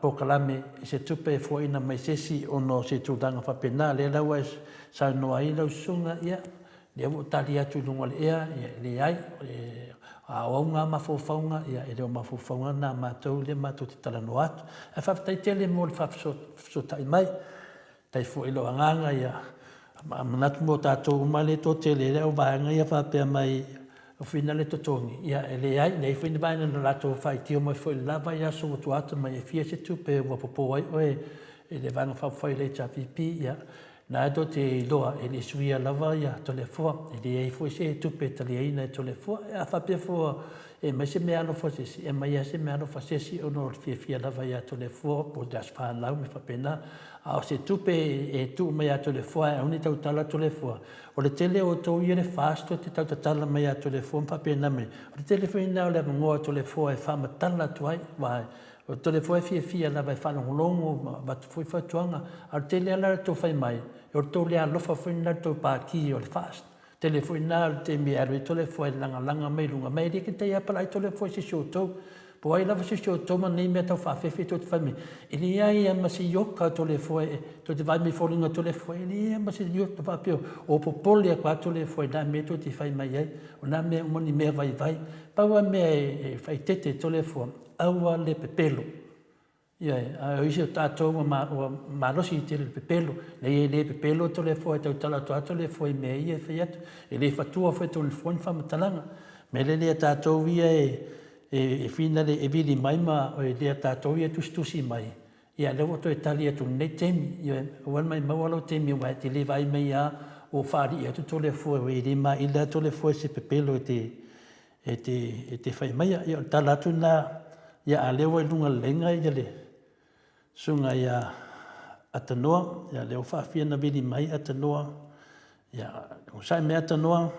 pokalame se tupe fo ina mai sesi ono se tudanga whapena le lau e sa noa I lau sunga ia le au tali atu lunga le ea le ai a ounga mawhauwhaunga ia e leo mawhauwhaunga na mātou le mātou te tala no atu e whaftai tele mo le whafsotai mai tai fo ilo anganga ia manatu mo tātou umale to tele leo vaanga ia whapea mai o fina le totongi ia e le ai nei fina vaina na lato fai tio mai foi lava ia so tu atu mai e fia se tu pe wa popo ai oe e le vanga fa foi le chapipi ia na do te loa e le suia lava ia to le fo e le ai foi se tu pe tali ai na to le fo a fa pe fo e mai se me ano fo se e mai se me ano fa se si ono fia lava ia to le fo po das fa lau me fa pena a se tu pe e tu mai to le fo e uni tau tala to le fo o le tele o tau ia le fasto te tau tala mai a telefon papena me. O le telefon nao le mangoa telefon e wha matala tuai wai. O telefon e fia la vai whanongongo batu fui whatuanga. A le tele ala tau whai mai. O le tau lea lofa fui na tau pāki o le fast. Telefon nao te me aru i telefon e langa mai lunga mai. Rike te apala i telefon se sio tau. Po ai lava se sio tau ma nei mea tau whawhewhi tau te whai me. Ili ai a masi yoka telefon e to te vai me whoringa telefon. Ili ai a masi yoka whapio. O popole a kua telefon na me to te whai mai ai. O na mea umoni mea vai vai. Paua mea e whai tete telefon. Aua le pepelo. Ia o isi o tātou ma rosi i te le pepelo. Nei e le pepelo telefon e tau tala toa telefon mea ia whai atu. E le whatua whai telefon whamatalanga. Me le lea tātou ia e fina le e vili mai ma o e lea tātou ia tustusi mai. Ia lewa to e tali atu nei temi. Ia wan mai mawalo temi wa te le vai mai a o whaari atu tole fua. O e le ma ila tole fua se pepelo e te whai mai. Ia tala atu na ia a lewa i lunga lenga ia le. Sunga ia atanoa. Ia leo whaafia na vili mai atanoa. Ia o sai me atanoa.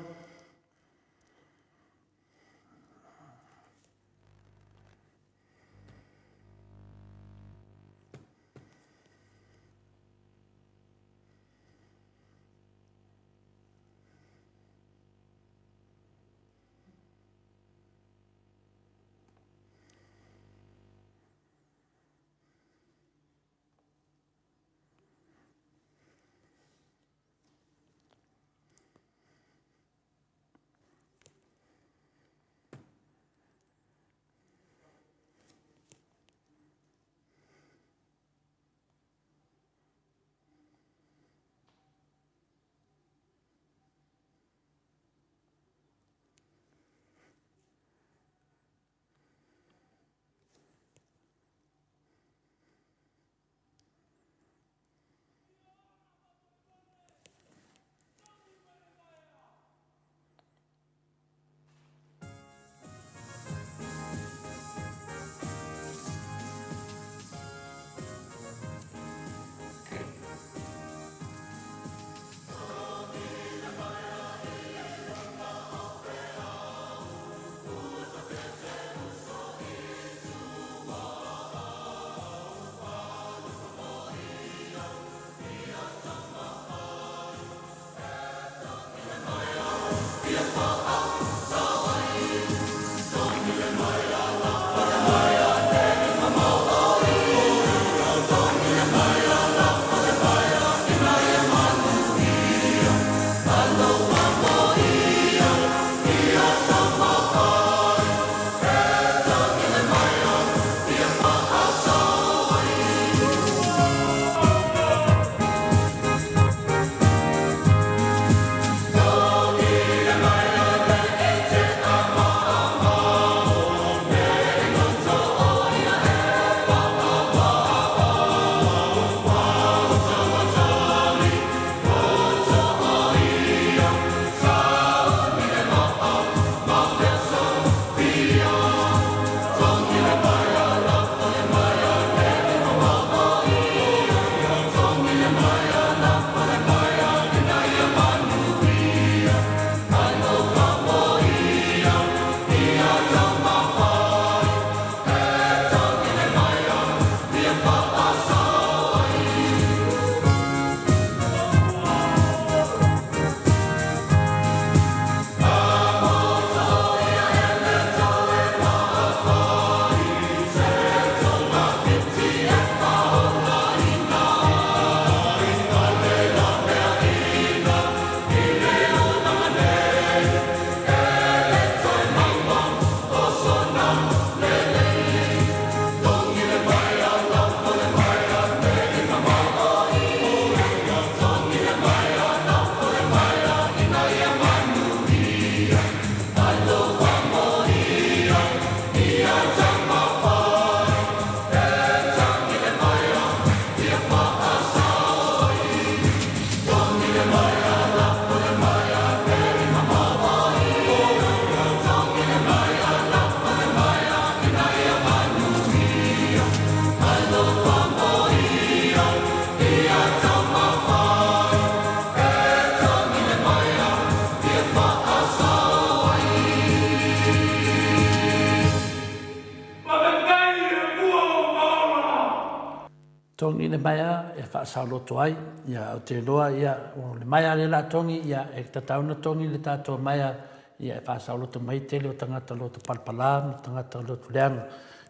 tongi le maya e whaasaulo toai, ia o te loa ia o le maya le la tongi, ia e tatauna tongi le tātou maya, ia e whaasaulo to mai tele o tangata lo to palpala, tangata lo to leanga,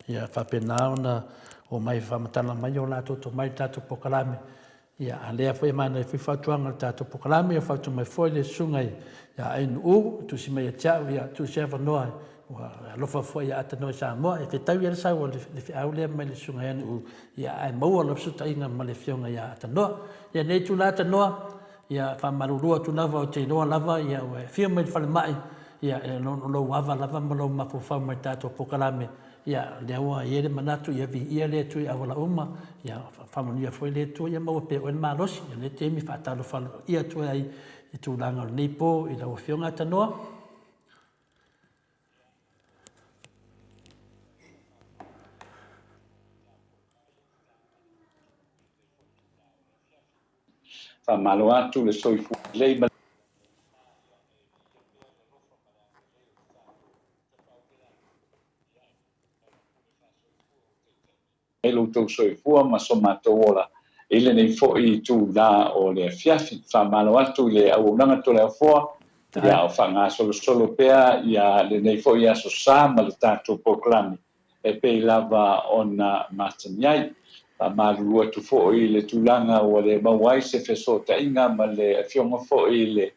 ia whapena ona o mai whamatala mai o lato to mai tātou pokalame, ia a lea whai mana e whiwhatuanga le tātou pokalame, ia whautu mai foi le sungai, ia ainu u, tu si mai a tiau, ia tu si ewa noa, alofa foi ia ata noi sa moa, e te tau ia le sau o le whiau lea mai le sungai anu u, ia ai maua la suta inga ma le fionga ia ata noa, ia nei tu la ata noa, ia whamarurua tu lava o te noa lava, ia ue fio mai le whale mai, ia e lo wava lava ma lo mapufau mai tātou pokalame, ia le aua i ere manatu, ia vi ia le tui awala uma, ia whamonia foi le tui, ia maua pe oen marosi, ia le temi whaatalo whalo, ia tui ai i tu langa o nipo, i lau fionga ata noa. Malo atu le soifu lei ma elo to soifua ma somato ola ile nei fo I tu la o le fiafi fa malo atu le au nanga to le fo ya o fanga solo pea ya le nei fo ya so sa ma le tato proclami e pe lava ona matanyai pa malu atu fo ile tulanga o le mawai se feso ta inga ma le fionga fo ile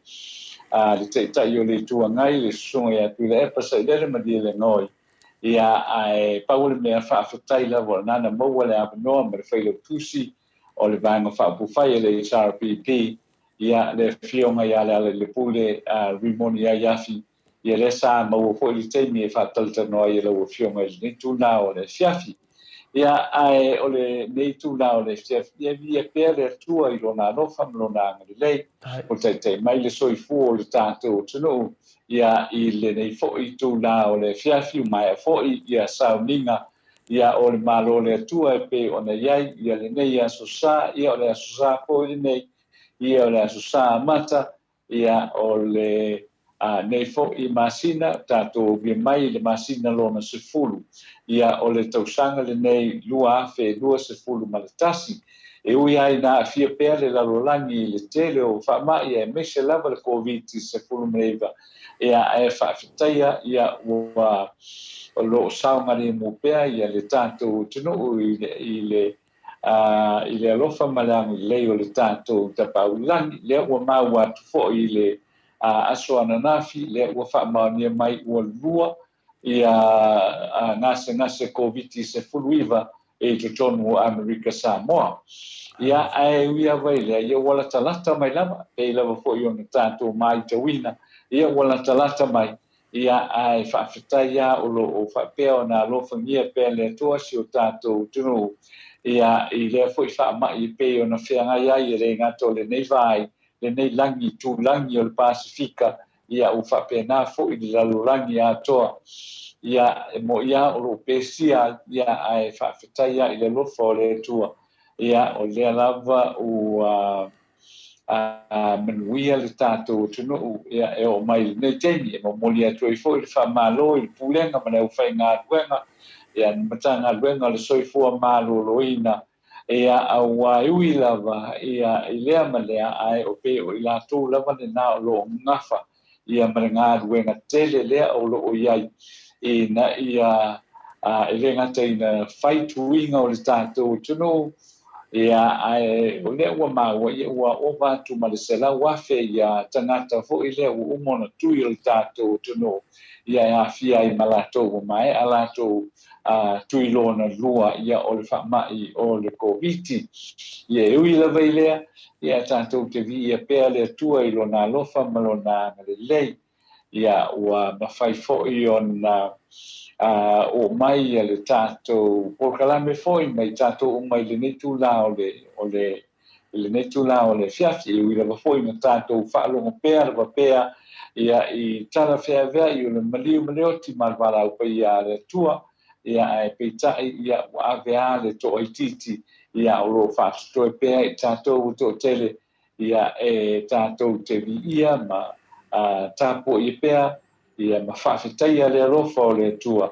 le te tai o le tuangai le sunga ya tu le pa sai le ma di le noi ia ai paul me fa fatai la vo nana mo le ap no me fa le tusi o le vanga fa pu fa le SRPP ia le fionga ia le pule rimoni ia yafi ia le sa mo fo le te me fa talta no ia le fionga ni tu na o le fiafi ia ai o le nei tu na o le fiafi ia via per tua I lona no fa lona le o te mai le soifu o le tato tunu ia I le nei fo'i tu la o le fiafi mai fo'i ia sauninga ia o le malo le tua e pe ona iai ia le nei asosa ia o le asosa fo'i nei ia o le asosa mata ia o le nei fo'i masina tato vi mai le masina lona sefulu ia o le tausanga le nei lua afe lua sefulu malatasi e ui ai na fia pea le lalolangi le tele o whamai e mese lava le COVID sefulu mreiva ia e whaafitaia ia ua o lo saungari mo pea ia le tātou tunu I le alofa malangi lei o le tātou tapaulangi lea ua mau atu fo I le aso ananafi lea ua whaamaunia mai ua lua ia ngase COVID se fuluiva e totonu o Amerika Samoa ia ai uia vai lea ia wala talata mai lama e lava fo I ona tātou mai tawina ia wala talata mai ia ai whaafetai ia o lo o whapea o nā lofangia pea le toa si o tātou tunu ia I lea fo I whaamai I pe o na whiangai ai e re ngato le nei vai le nei langi tū langi o le Pasifika ia o whapea nā fo I le lalo langi a toa ia mo ia o lo pesia ia ai whaafetai ia I le lofa o le tua ia o lea lava o manuia le tātou tunu ia e o mai nei teimi e momoli atu I fo I le whamalo I le pulenga ma neu whai ngā ruenga ia mata ngā ruenga le soifua malo loina ia au ui lava ia I lea ma lea ai o pe o I lātou lava le nā o lo ngafa ia ma ngā ruenga tele lea o lo o iai na ia e le ngata ina whai tuinga o le tātou tunu ia ai o le ua maua ia ua o vatu ma le sela wafe ia tangata fo I le ua umona tui o le tātou tunu ia e awhia I malatou mai a lātou tui lona lua ia o le whamai o le COVID ia e ui lava I lea ia tātou te vi ia pea le tua I lona lofa ma lona le lei ia ua mawhai fo I ona o mai le tātou porkalame foi mai tātou o mai le netu la o le netu la o le fiafi I lava foi na tātou whaalonga pea lava pea ia I tala whea vea I o le malio ti marwala o pai a le tua ia e peitai ia o avea le to titi ia o lo whaatoe pea I tātou to tele ia e tātou te vi ia ma tāpo I pea ia ma whaafetaia le alofa o le tua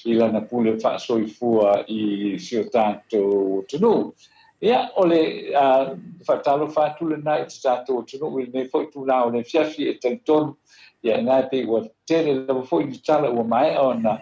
I lana pule whaasoifua I sio tātou tunu ia ole fatalo fatu le nai tato tunu wil ne foi tu la ole fiafi e tenton ia na pe wa tele le foi di tala o mai ona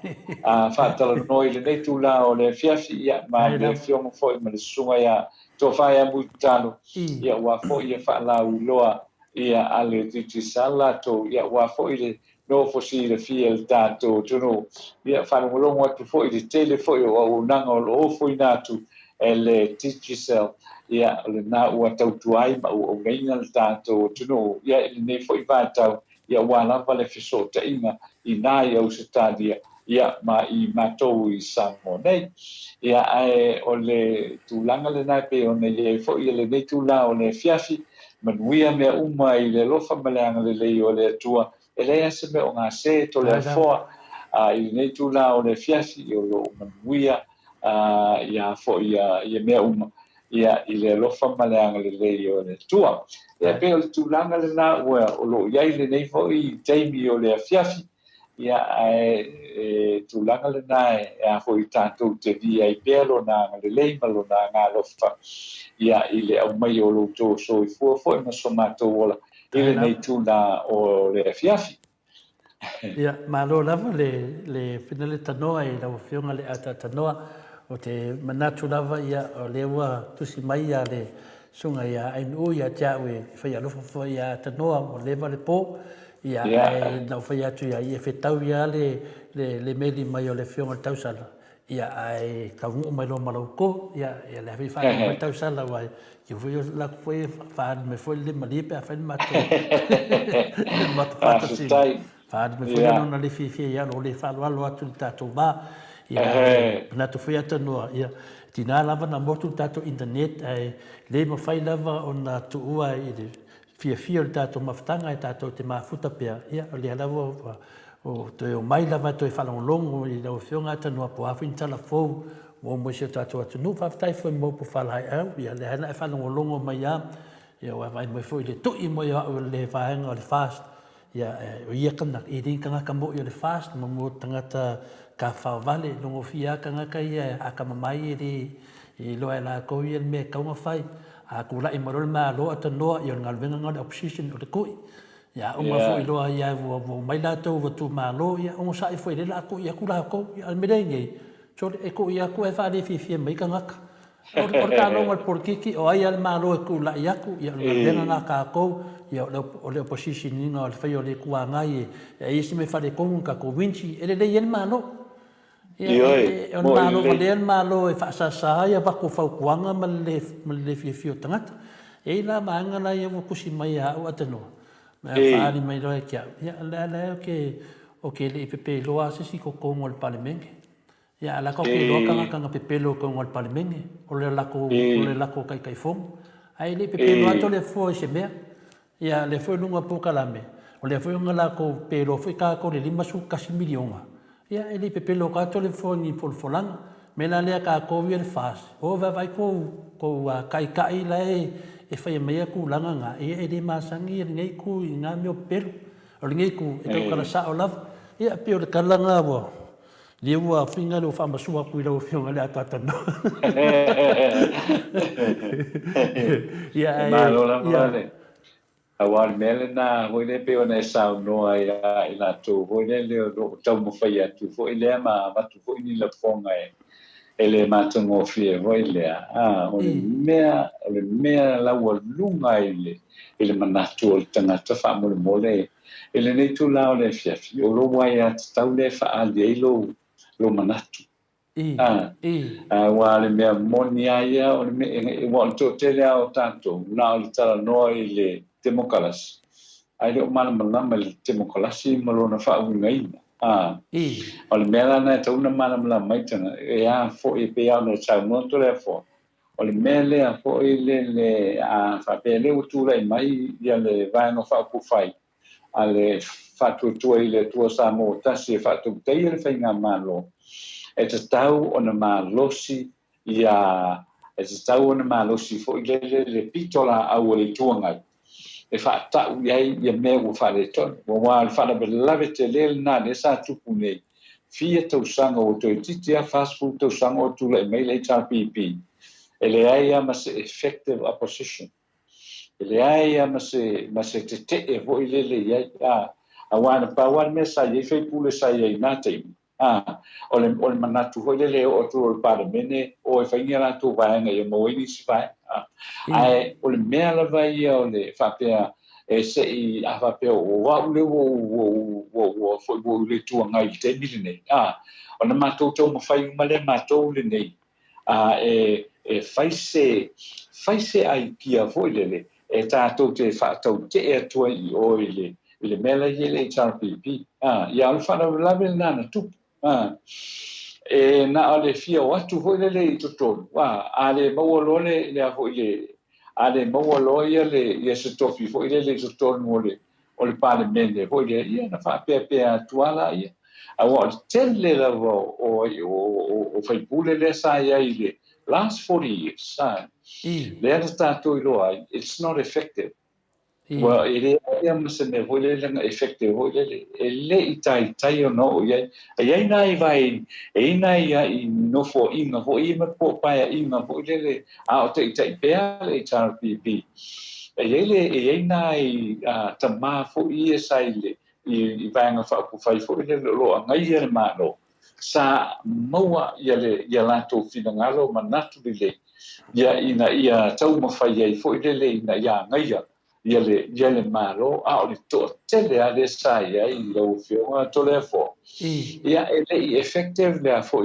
fatalo noi le nei tu la ole fiafi ia ma le fiong foi ma le sunga ia to fa ia mutalo ia wa foi ia fa la uloa ia ale titi sala to ia wa foi le no fosi le fiel tato tunu ia fa lo tu foi di tele foi o nanga o foi natu ele Tichisel ia le na ua tautuai ma ua ungaina le tātou tunu ia ele nei foi vātau ia wala vale fiso ta inga I nā ia usitadia ia ma I mātou I Samoa nei ia ai o le tūlanga le nai pe o nei ia foi le nei tūla o le fiafi manuia mea uma I le lofa maleanga le lei o le atua ele ase me o ngā se to le afoa I nei tūla o le fiafi I o lo manuia ia fo ia mea uma ia I le lofa maleanga le lei o le tua ia pe o le tūlanga le nā ua o lo iai le nei fo I teimi o le afiafi ia e tūlanga le nā e fo I tātou te via I pea lo nā le lei ma lo nā ngā lofa ia I le au mai o lo tō so I fua fo I maso mātou ola I le nei tūlā o le afiafi ia malo lava le finale tanoa I lau fionga le ata tanoa o te manatu lava ia o le ua tusi mai ia le sunga ia ainu ia tiawe whai alofa fo ia tanoa o lewa le pō ia nau whai atu ia I whetau ia le meli mai o le fionga tausala ia ai kaungu mai lo malauko ia le hawi whai mai tausala wai ki hui o lako fwoi whaani me fwoi le malipe a whai mato mato whatasi whaani me fwoi anona le fia ia lo le whalualo atu ni tātou mā ia na tu foi atanua ia tina lava na motu tato internet ai le mo fai lava ona tu ua I le fia tato maftanga I tato te mafuta pea ia le lava o te o mai lava to falonglongo I le fionga atanua po afu intala fo mo se tato atu no faftai foi mo po falai au ia le ana falonglongo mai ia wa vai mo foi le tu I mo ia o le vaenga o le fast ia o ia kana I ringa ka mo I le fast mo tangata ka whawale longo fia ka ngaka ia a ka mamai I loa la ko ia me ka unga whai a kula I marol ma loa tanoa I o ngalwenga ngā opposition o le kui ia unga fo I loa ia wo mai la tau watu ma lo ia unga sa I fo I le la ko ia kula ko ia almerenge so e ko ia ko e whare fia mai ka ngaka o ka longa al porkiki o ai al ma lo e kula ia ku ia ngalwenga ngā ka ko ia o le opposition ninga o le whai o le kua ngai e isi me whare kongu ka ko winchi ele le ien ma lo ia o malo le malo e whaasasa ia wako whaukuanga ma le fio tangata e la maanga la ia wakusi mai a o atanoa ma whaari mai loa kia ia la o ke le pepe loa sisi ko kongo le palemenge ia la ko ke loa kanga pepe lo kongo le palemenge o le lako kai fongo ai le pepe loa to le fo se mea ia le fo lunga poka lame o le fo ngala ko pe lo fo ka ko le 5 kasi milionga ia ele pepelo ka tole foni folfolanga mena le ka ko vi el fas o va vai ko kai kai la e fai mai ku langa nga e de masangi ngai ku nga mio pelo o ngai ku e ka sa o lava ia pe o ka langa bo le ua finga lo fa masua ku lo fionga le atata no ia ma lo la vale awal melena hoile pe ona sa no ai ila to hoile le tau mo fai atu fo ile ma tu fo ni la fonga ele ma tungo fie hoile ole mea la wa lunga ile manatu tanga ta fa mo mole ele nei tu la ole fiafi o lo wai at tau le fa ali lo manatu wa le mea monia ia o le me wa to tele au tanto na o tala no ile Demokalas. Ai le mana mana le Demokalasi malona fa ungai. O le mela na te una mana mana mai tana e a fo e pe ana cha no to le fo. O le mele a fo le a fa pe le utu le mai ia le vai no fa ku fai. Ale fa tu ile tu sa mo ta si fa tu te ile fa nga malo. E te tau ona malosi ia e te tau ona malosi fo le pitola au le tuanga. E fa ta uai ia me o fa le ton o wa fa le lave te le na le sa tu pune fia to sanga o to titi a fast food to sanga o tu le mai le cha pp ele ai ma se effective opposition ele ai ma se te vo ile le ia awana pa wan me sa ye fe pule sa ye na te ole manatu ho le o tu o pa mene o fa ngira tu va nga ye mo ini si vai ai ole me ala vai ole fa pe e se I fa pe o wa le wo fo le tu nga I te mine ona matou tau mawhai umale matou le nei e faise ai kia foi lele e tātou te whātau te e atua I o le mela I le HRPP ia ole whanau nana tupu e na ole fia o atu foi lele I totonu a le maua le a foi le a le maua ia le se tofi foi lele totonu o le palemene foi le ia na whapea atuala ia awa tele lava o fai pule le sa ia I le last 40 years le ana tātou I loa it's not effective well ele ia mase me vole le effective vole ele I tai o no ia na I vai na ia I no fo inga po pa inga vole le o te tai pea le HRPP ele na I tama fo ia sai le I vanga fa fai fo le lo ngai ia malo sa maua ia lato finangalo manatu le ia tau mawhai ai fo le ina ia ngai ia le malo o le to tele ale sa ia I lo fio to le fo ia ele effective le fo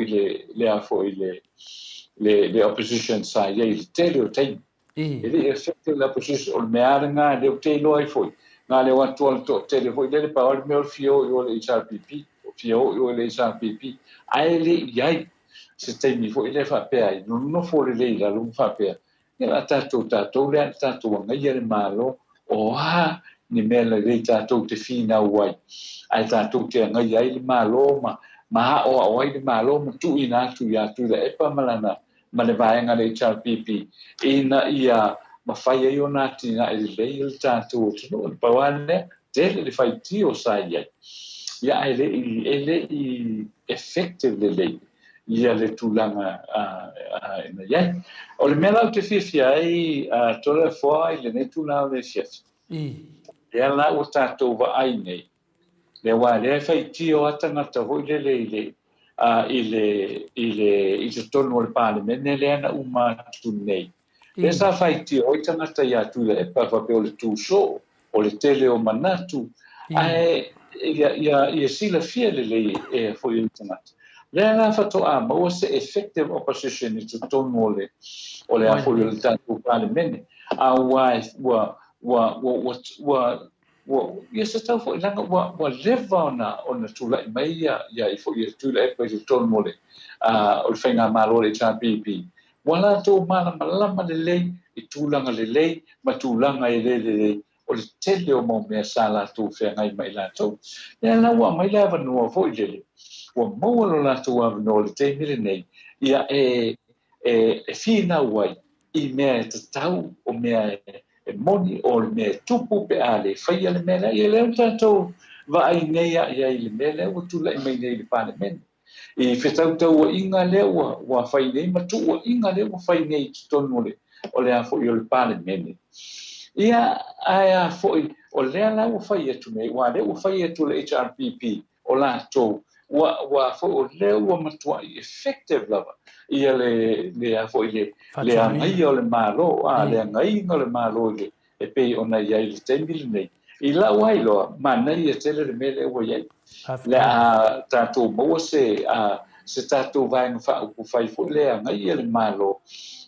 le opposition sa ia I tele o tai ele effective la opposition o me aranga le te lo ai fo nga le watu to tele fo le pa o me fio o le HRPP fio o le HRPP ai le ia se te mi fo le fa pe ai no fo le la lu fa pe ia tatou le tatou nga ia le malo o ni mele le tatou te fina wai ai tatou te nga ia le malo ma o ai le malo ma tu ina tu ya tu le pa malana ma le vai nga le HRPP ina ia ma fai ai ona tina le tatou no pa wane te le fai ti o sai ia ele effective le ia le tulanga ina ia o le mela te fifia ai tole foi le ne tula le chef ia la o tatou va ai nei le wa le fai ti o atanga ta ho le i te tonu o le palemene le ana uma tu nei le sa fai ti o tanga ta ia tu le pa fa pe o le tu so o le tele o manatu ai ia sila fia le e foi internet le ana fato ma o se effective opposition I tonu o le a foi le tanto palemene a wa se tau foi langa wa leva ona tula mai ia I foi tula e pe tonu o le whainga malo le HRPP wala to malama le I tulanga le ma tulanga le o le tele o mo me sala tu fe ngai mai la tu e la wa mai la no fo le o mo la tu wa no le te mire nei ia fina wai I me te tau o me moni o me tupu pe ale fai ale me la ia le tanto va ai nei ia I le mele o tu la mai nei le parlement I fetau tau inga le wa fai nei ma tu inga le wa fai nei tonu le o le a fo I le parlement ia ai foi o le ala o fai atu nei wa le o fai atu le HRPP o la to wa foi o le o matua effective lava ia le a foi le ngai o le malo le ngai o le malo le e pe ona ia I le tembil nei I la wai lo ma nei e tele le mele o ia le a tato mo se tato vai no fa o fai foi le ngai le malo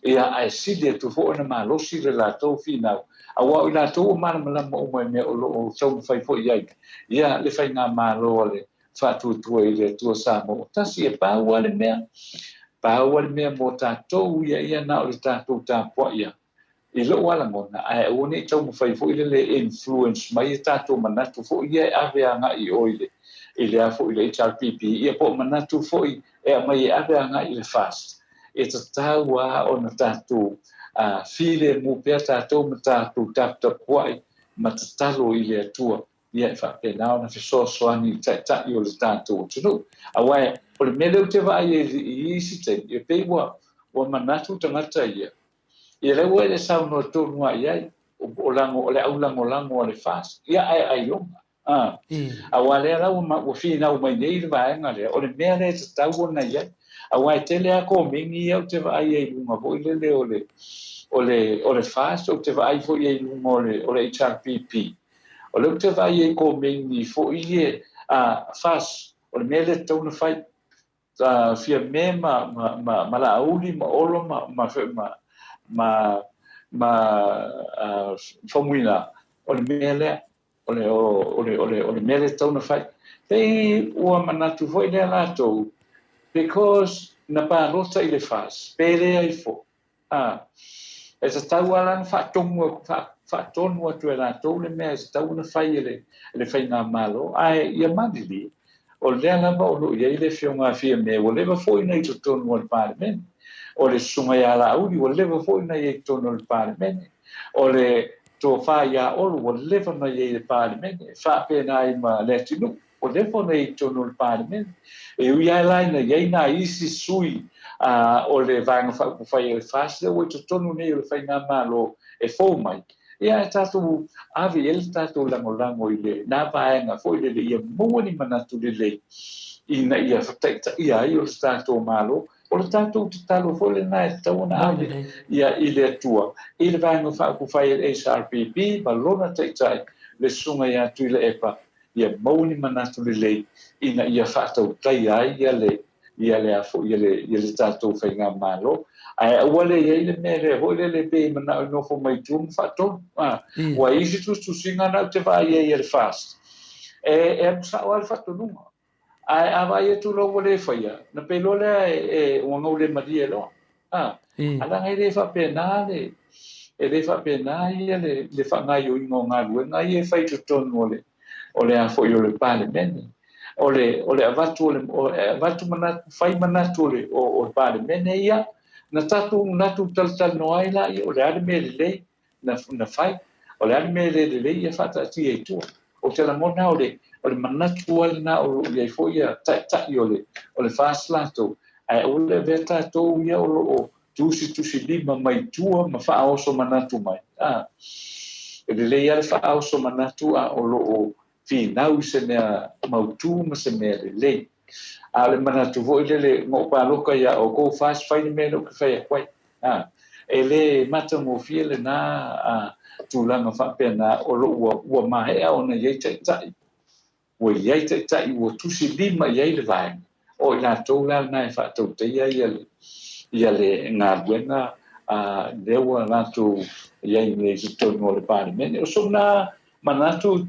ia ai sile tu fo na malo sile la to final awa ila to mana mo me o so fai fo ia le fai nga malo le fa tu ile tu sa mo tasi e pa wale me mo tato ia na o tato ta po ia I lo wala mona ai o ni to fai fo ile le influence mai tato mana tu fo ia ave nga I oile ile a fo ile HRPP ia po mana tu fo e mai ave nga ile fast it's a tawa on tato file mo pe tato mata tu tap wai matatalo ile atua ia fa pe na na so ani ta yo le tato tu a wai por me le te vai I si te e pe ua manatu tagata ia le ua le saunoa tonu ai ai o le aulangolango o le fast ia aioga aua lea lau ua finau mai nei le vaega lea o le mea le tatau ona iai auā e tele a komigi ia o te vaai ai luga foʻi lele o le fast o te vaai foʻi ai luga o le HRPP o le te vaai ai komigi foʻi e fast o le mea le tauna fai fia me ma laauli ma olo ma famuina o le mea lea o le mea le tauna fai pei ua manatu foʻi lea latou because na palota i le fast pele ai fo e tatau ala na faatonu atu e latou le mea e tatau na fai le faigā malo ae ia malili o lea lava o loo iai le fiogafia mea ua leva foʻi nai totonu o le palemene o le susuga iā laʻuli ua leva foʻi nai ai totonu o le palemene o le tofā iā olo ua leva nai ai le palemene faapena ai ma le atunuu o leva nai totonu o le palemene e ui ai laina iai na isi sui o le vaega faupufai e le fasi ua totonu nei o le faigā malo e fou mai ia e tatou ave ia le tatou lagolago i le na vaega foʻi lele ia maua ni manatu lelei ina ia fataʻitaʻia ai o le tatou malo o le tatou tatalo foʻi lenā e tauana ave ia i le atua i le vaega faupufai e le HRPP ma lona taʻitaʻi le susuga iā atu i le epa ia maua ni manatu lelei ina ia faatautai ai ia le foʻi ia le tatou faigā malo ae aua le iai le mea lea hoʻi lele pe manaʻo i nofo mai tunu faatonu ua isi tustusiga na o te vaai ai e le fast e amasaʻo a le faatonuga ae avai atu lou ua lē faia na pei loa lea e ua gau le malia loa alaga i lē faapena e lē faapena ia le faagaioiga o galuega ia e fai totonu o le a foʻi o le palemene o le avatu manatu fai manatu o le palemene ia na tatou natu talatala ai la ia o le ale mea lelei na fai o le ale mea lelei ia faataʻatia ai tua o te lamona o le manatu ai lenā o loo iai foʻi ia taʻitaʻi o le fast latou ae ua le avea tatou ia o loo tusi mai tua ma faaoso manatu mai e lelei ia le faaoso manatu a o loo finau se mea mautū ma se mea lelei a le manatu foʻi lele mo paloka ia o go fast fai me no ke fai kwai e le matagofia lenā tulaga faapena o loo ua mahea ona iai taʻitaʻi ua iai taʻitaʻi ua tusi lima iai le vaega o i latou la lenā e faatautaia ia le galuega lea ua latou iai nei totonu o le palemene o sona manatu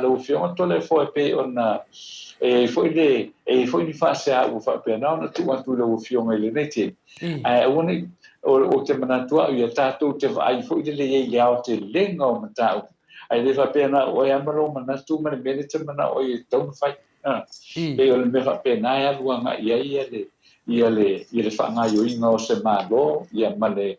lo fioga tole fo pe ona foʻi ni faasea ua faapena ona tuu atu le ua fioga i lenei te ae ua o te manatua ia tatou te vaai foʻi lele iai le ao te lega o mataupu ae lē faapena oe amalo manatu ma le mele te manaʻo i tauna fai e o le mea faapena e aluagaʻi ai ia le faagaioiga o se malo ia ma le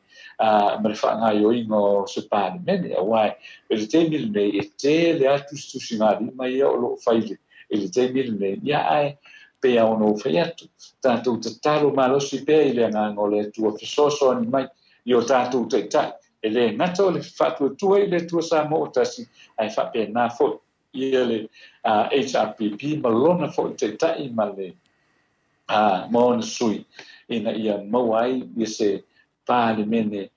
faagaioiga o se palemene auae e le taimi lenei e tele atu tusigalima ia o loo faile e le taimi lenei ia ae pea ona ou fai atu tatou tatalo malosi pea i le agaga o le atua fesoasoani mai i o tatou taʻitaʻi e lē gata o le faatuatua i le atua sa mo o tasi ae faapena foʻi ia le HRPP ma lona foʻi taʻitaʻi ma le ma ona sui ina ia maua ai ia se palemene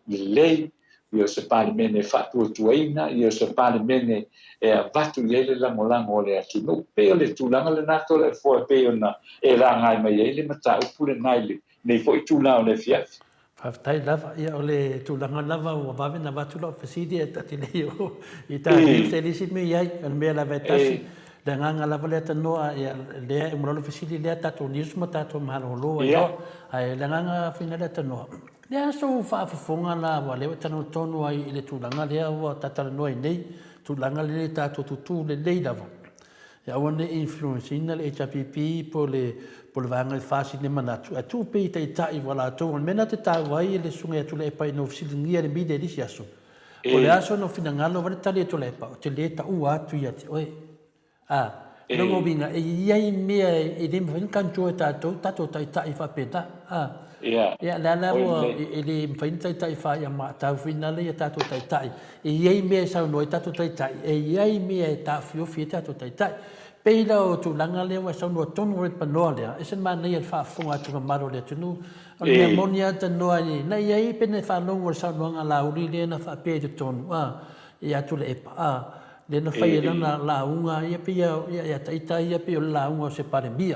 lelei ia se palemene faatuatuaina ia se palemene e avatu i ai le lagolago o le atunuu pei o le tulaga lenā tole foe pei ona e lagai mai ai le mataupu lenā nei foʻi tula o le fiafi faafetai lava ia o le tulaga lava ua vave na vatu loo fesili e tatilei o i taliu se lisi me iai o le mea lava e tasi le agaga lava le atanoa ia lea e malolo fesili lea tatou niusu ma tatou mahalogoloa ia ae le agaga faiga le atanoa lea sou faafofoga la ua lea ua tanotonu ai i le tulaga lea ua tatalanoa i nei tulaga lelei tatou tutū lelei lava ia ua ne influencina le HRPP po le vaega i fasi le manatu e tu pei taʻitaʻi ua latou o le mena te tau ai e le suga atu le epa i no fesiligia le mide lisi aso o le aso no finagalo va le tali atu le epa o te lē taʻua atu ia te oe Longo vinga e iai mea e le mwhain kantua tato tai whapeta. Ia la mo e le mwhain tai wha ia ma tau whina le tato tai. E iai mea sau noi tato tai. E iai mea e ta whiofi tato tai. Peila o tu langa lewa sau noa tonu re panoa lea. E sen mana ia whaafunga tunga maro lea tunu. O le mea moni ata noa ni. Na iai pene whalongo sau noanga la uri lea na whapea te tonu. Ia tu le epa. Le na fai lana launga ia pia ia taita ia pia launga se paremia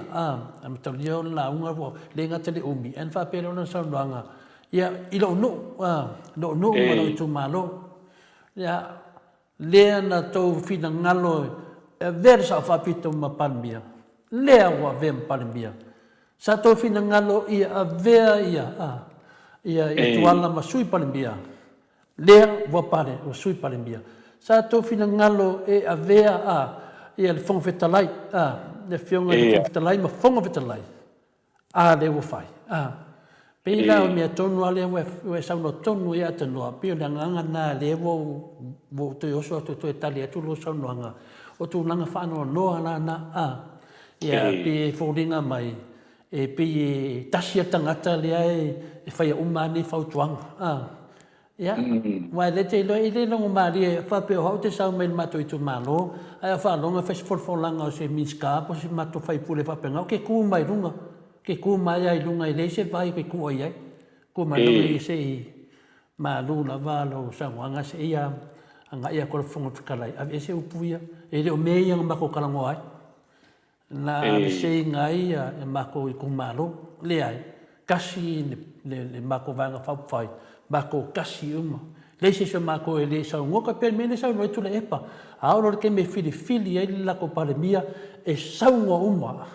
am tolio launga vo le ngata le umi en fa pelo na saunanga ia ilo no no ma tu malo ia le na to fina ngalo versa fa pito ma palmia le wa vem palmia sa to fina ngalo ia vea ia tu ala ma sui palmia le wa pare o sui palmia sa to fina ngalo e avea ia le fonga fetalai le fionga le fonga fetalai ma fonga fetalai le wo fai peila o mea tonu ale we sauno tonu ia tanoa pio le nganga na le wo to yoso to Italia tu lo saunoanga o tu nanga whanoa noa na ia pe fōringa mai e pe tasia tangata lea e whaia umani whautuanga ia wa le te lo ile longo mari fa pe ho te sa me mato i tu malo ai fa longa festival langa se miska po se mato fai pule fa penga ke ku mai lunga ke ku mai ai lunga ile se vai ke ku ai ku mai no se malu la valo sa wanga se ia anga ia ko fongo kalai a se upuia e le o me yang ma ko kala ngoi na se ngai e ma ko i ku malo le ai kasi le ma ko vanga fa fai bako kasi uma leise se mako ele sa ngoka per mene sa no tu le epa aoro ke me fili ele la ko pare mia e sa uma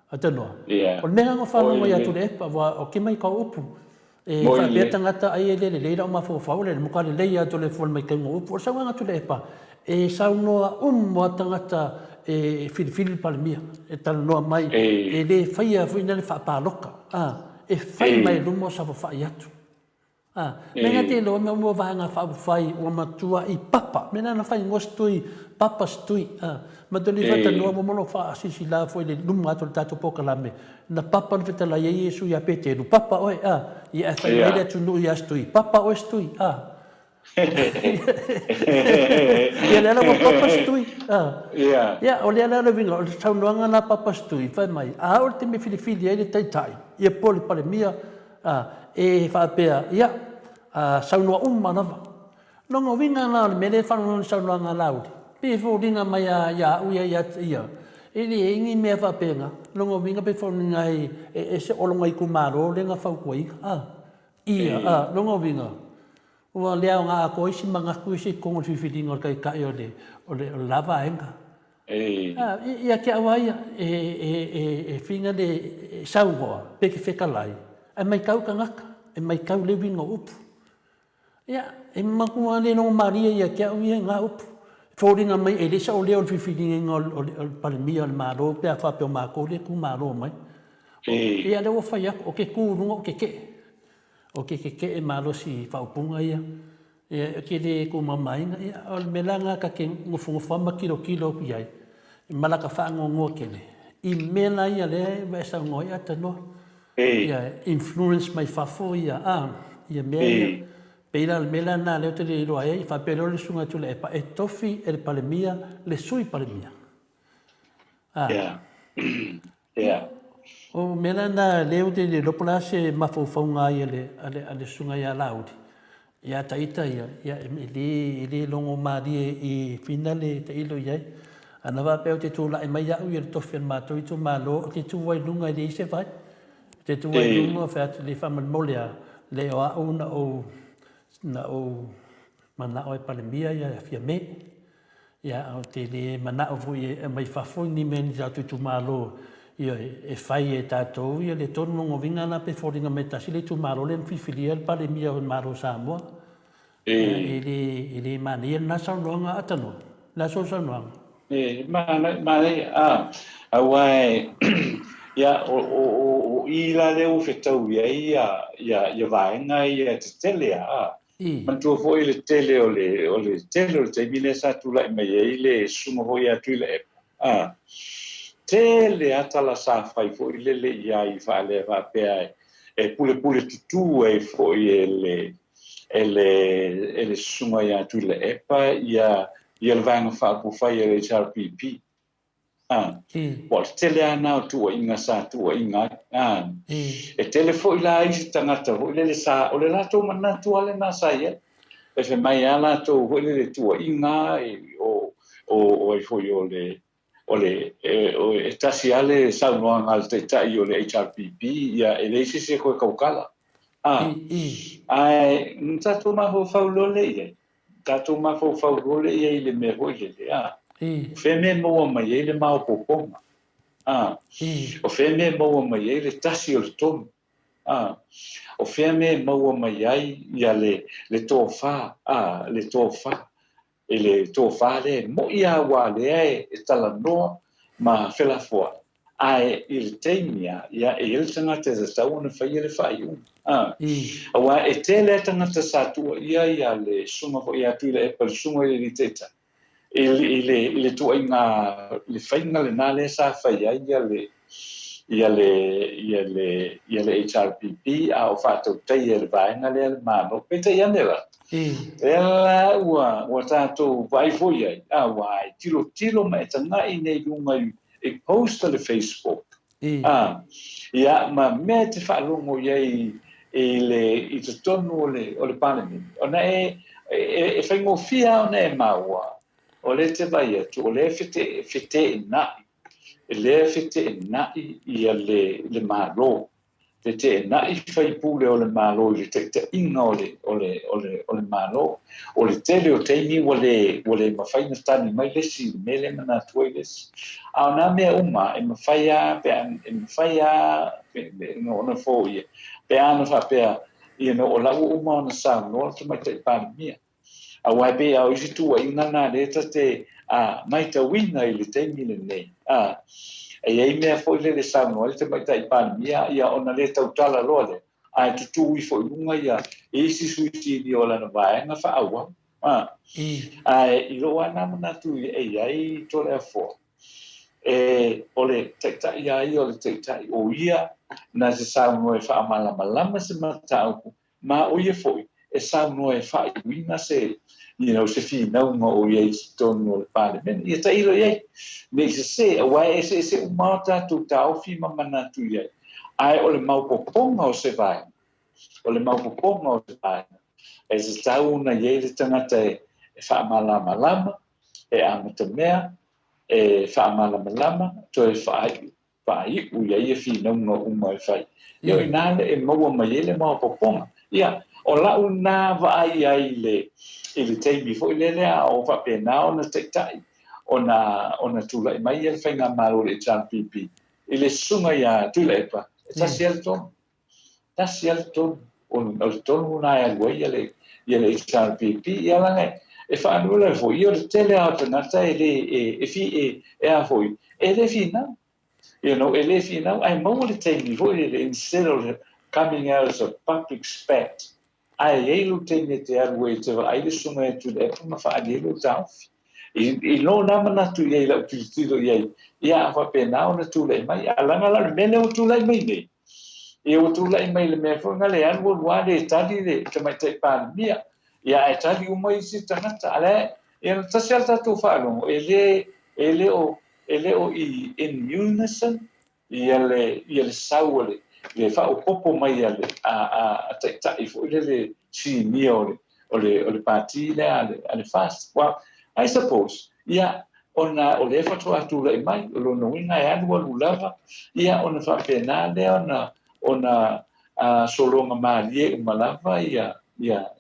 atano o nega ngo fa mo ya tu le epa wa o ke mai ka upu e fa beta ngata ai ele le ra ma fo fa ole mo ka le ya tu le fo mai ka ngo upu sa nga tu le epa e sa no mo tangata e fili pare mia e tal no mai e le faia fina le fa pa loka e fai mai lumo sa fa ya tu menga te lo me mo vanga fa fai o matua I papa mena na fai ngostui papa stui ma to li fata no mo no fa si la foi le lumma to tato poka la me na papa no feta la Yesu ya pete no papa oi ia fai le tu no ya stui papa o stui ia le la papa stui ia o le la vinga o sa no na papa stui fai mai o te me fili ele tai ia poli pale mia e fa pea ia saunua manava longo vinga na me le fanu saunua nga laudi pe fo dinga mai ia ia ele ingi me fa pena longo vinga pe fo ngai e se olonga I kumaro le nga fa koi ia longo vinga o le nga ko isi manga ku isi ko si fidinga kai o le lava enga ia ke awaia e finga de saungoa pe ke fekalai e mai kau kangaka e mai kau le winga upu ia e makua le no maria ia kia uia nga upu fōringa mai e le sa o leo whiwhiringa o palemia le maro pia whapeo mako le ku maro mai ia le o whai ako o ke kūrunga o ke ke e maro si whaupunga ia ia ke le ku mamainga ia o le melanga ka ke ngufunga kilo iai I malaka whaangongoa ke le I mela ia le wesa ngoi ata no ia influence mai fafo ia ia mea peila mela na le te ro ai fa pelo le sunga tu le pa e tofi e palemia le sui palemia o mela na le te le lopola se mafo fonga ia le sunga ia laudi ia taita ia le longo mari I finale te ilo ia ana va pe te tu la mai ia u tofi ma to tu malo te tu vai lunga le se vai te tu vai lunga fa le fa molia le o una o na o mana o palemia ia fia me ia o te le mana o vui mai fa foi ni men ja tu malo ia e fai e tatou ia le tonu ngo vinga na pe foringa meta si le tu malo le fifilia palemia o maro Samoa ele mania na saunga atano la so saunga awai ia o ila le o fetau ia vaenga ia te tele man tu fo ile tele o le tele o te mile sa tu la mai ile sumo ho ia tu le Tele atala sa fai fo ilele ia I fale va pe e pule tutu e fo ele sunga ya tule epa ia le vanga fa pu fai le HRPP Well, tele ana tu inga sa tu inga e tele fo ila I tangata fo ilele sa o le lato mana tu ale na sa ia e fe mai ala to fo ilele tu inga o fo yo le o tasi ale sa no ngal te tai o le HRPP ia e le se ko kaukala ai ntato ma ho faulole ia tato ma ho faulole ia le me ho le fe me mo mai le ma o ponga o fe me mo mai le tasi o le tom o fe me mo mai ai ia le tofa le tofa ele tofa le mo ia wa le e tala no ma fela fo ai il temia ia il tanga te sa una fai le fai wa e tele tanga te sa tu ia le suma fo ia tu le per suma le teta ile tu inga le fai nga le nale sa fai ia le HRPP a o fatto te il vai nga le ma no pete ia nela ela ua tatou vai foi ai wai tilo mai tanga I nei lunga e post le Facebook ia ma me te whaalongo iai I te tonu o le parliament ona e whaingo fia ona e maua o le te vai atu o le fete nai le fete nai ia le malo te te nai fai pule o le malo I te inga o le malo o le tele o teimi o le mawhaina tani mai lesi me le mana tuai lesi a ona mea uma e mawhaia ona fo ia pe ana wha pea o lau uma ona sa noa te mai te pandemia a wai pe au isi tua inga na leta te mai ta wina I le teimi le nei e ai mea foi le sango le te mai tai pandemia ia ona le tautala lole ai tutu I foi lunga ia isi suiti ni ola na vai na fa awa ai I lo ana mana tu ai to le fo ole tekta ia ole tekta o ia na se sango e fa malama se mata ma o ia foi e sango e fa wina se se fi no mo ye ton no parliament ye tai lo ye me se wai se umata tu tau fi mamana tu ye ai ole mau poponga o se vai ole mau poponga o se vai e se tau na ye le tangata e fa malama e amata mea e fa malama to e fai u ye fi no mo fai yo inale e mo ma ye le mau poponga ya o la una vai ai le teimi fo le o fa pena ona tektai ona tula mai el fenga malo le HRPP ile sunga ya tulepa ta cierto on una ya goya le HRPP ya la e fa nula fo io tele alternata e fi a foi ele fina ele fina ai mo le teimi fo le instead of coming out as a public spect ai lu tene te arwe te ai le sunga tu le ma fa di lu tau I no na mana tu ye la tu ia fa pena ona tu le mai ala ngala mele o tu le mai ne e o tu le mai le me fo ngale an wo wa de tadi le te mai te pan mia ia e tadi o mai si tangata ale e ta selta tu fa lo ele o I in unison ia le saule le fa o popo mai ale a te fo le si mi o le parti le ale fast well I suppose ia ona o le fa tu le mai lo no ina e anu lava ia ona fa pena le ona solonga malie malava ia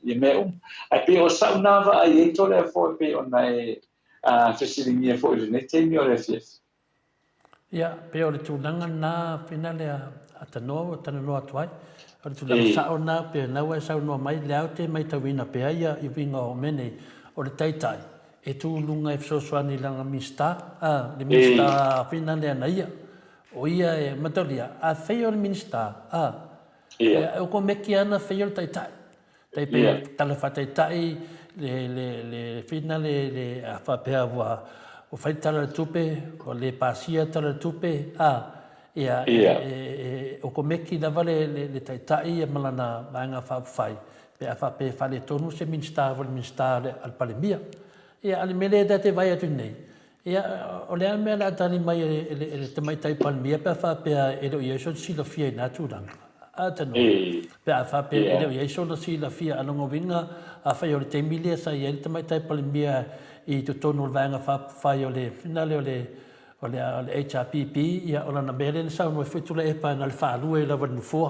me ai pe o saunava ai to le fo pe ona e fesilingia fo le nete mi o le fies ia pe o le tūlanga nā whina lea tana noa tuai. O le tūlanga sao nā pe naua e sau noa mai leo te mai tawina pe aia I winga o mene o le taitai. E tūlunga e fsoswani langa mista, le mista whina lea na ia. O ia e matoria, a whai o le minista, e o ko meki ana whai o le taitai. Tai pe tala wha taitai, le whina le a whapea wa o fai tala tupe o le pasia tala tupe ia o komeki lava le taitai e malana maanga whawhai pe a whape whale tonu se minsta wale minsta al palemia ia ale mele da te vai atu nei ia o le mea la tani mai le te mai tai palemia pe a whape e lo ieso sila fia i natu ranga atano pe a whape e lo ieso na sila fia alongo winga a whai o le te milia sa ia te mai tai palemia i tu tonu le vanga whai o le finale o le HRPP ia o lana mele sa mo fitu le epa na le whaalua e lava nufua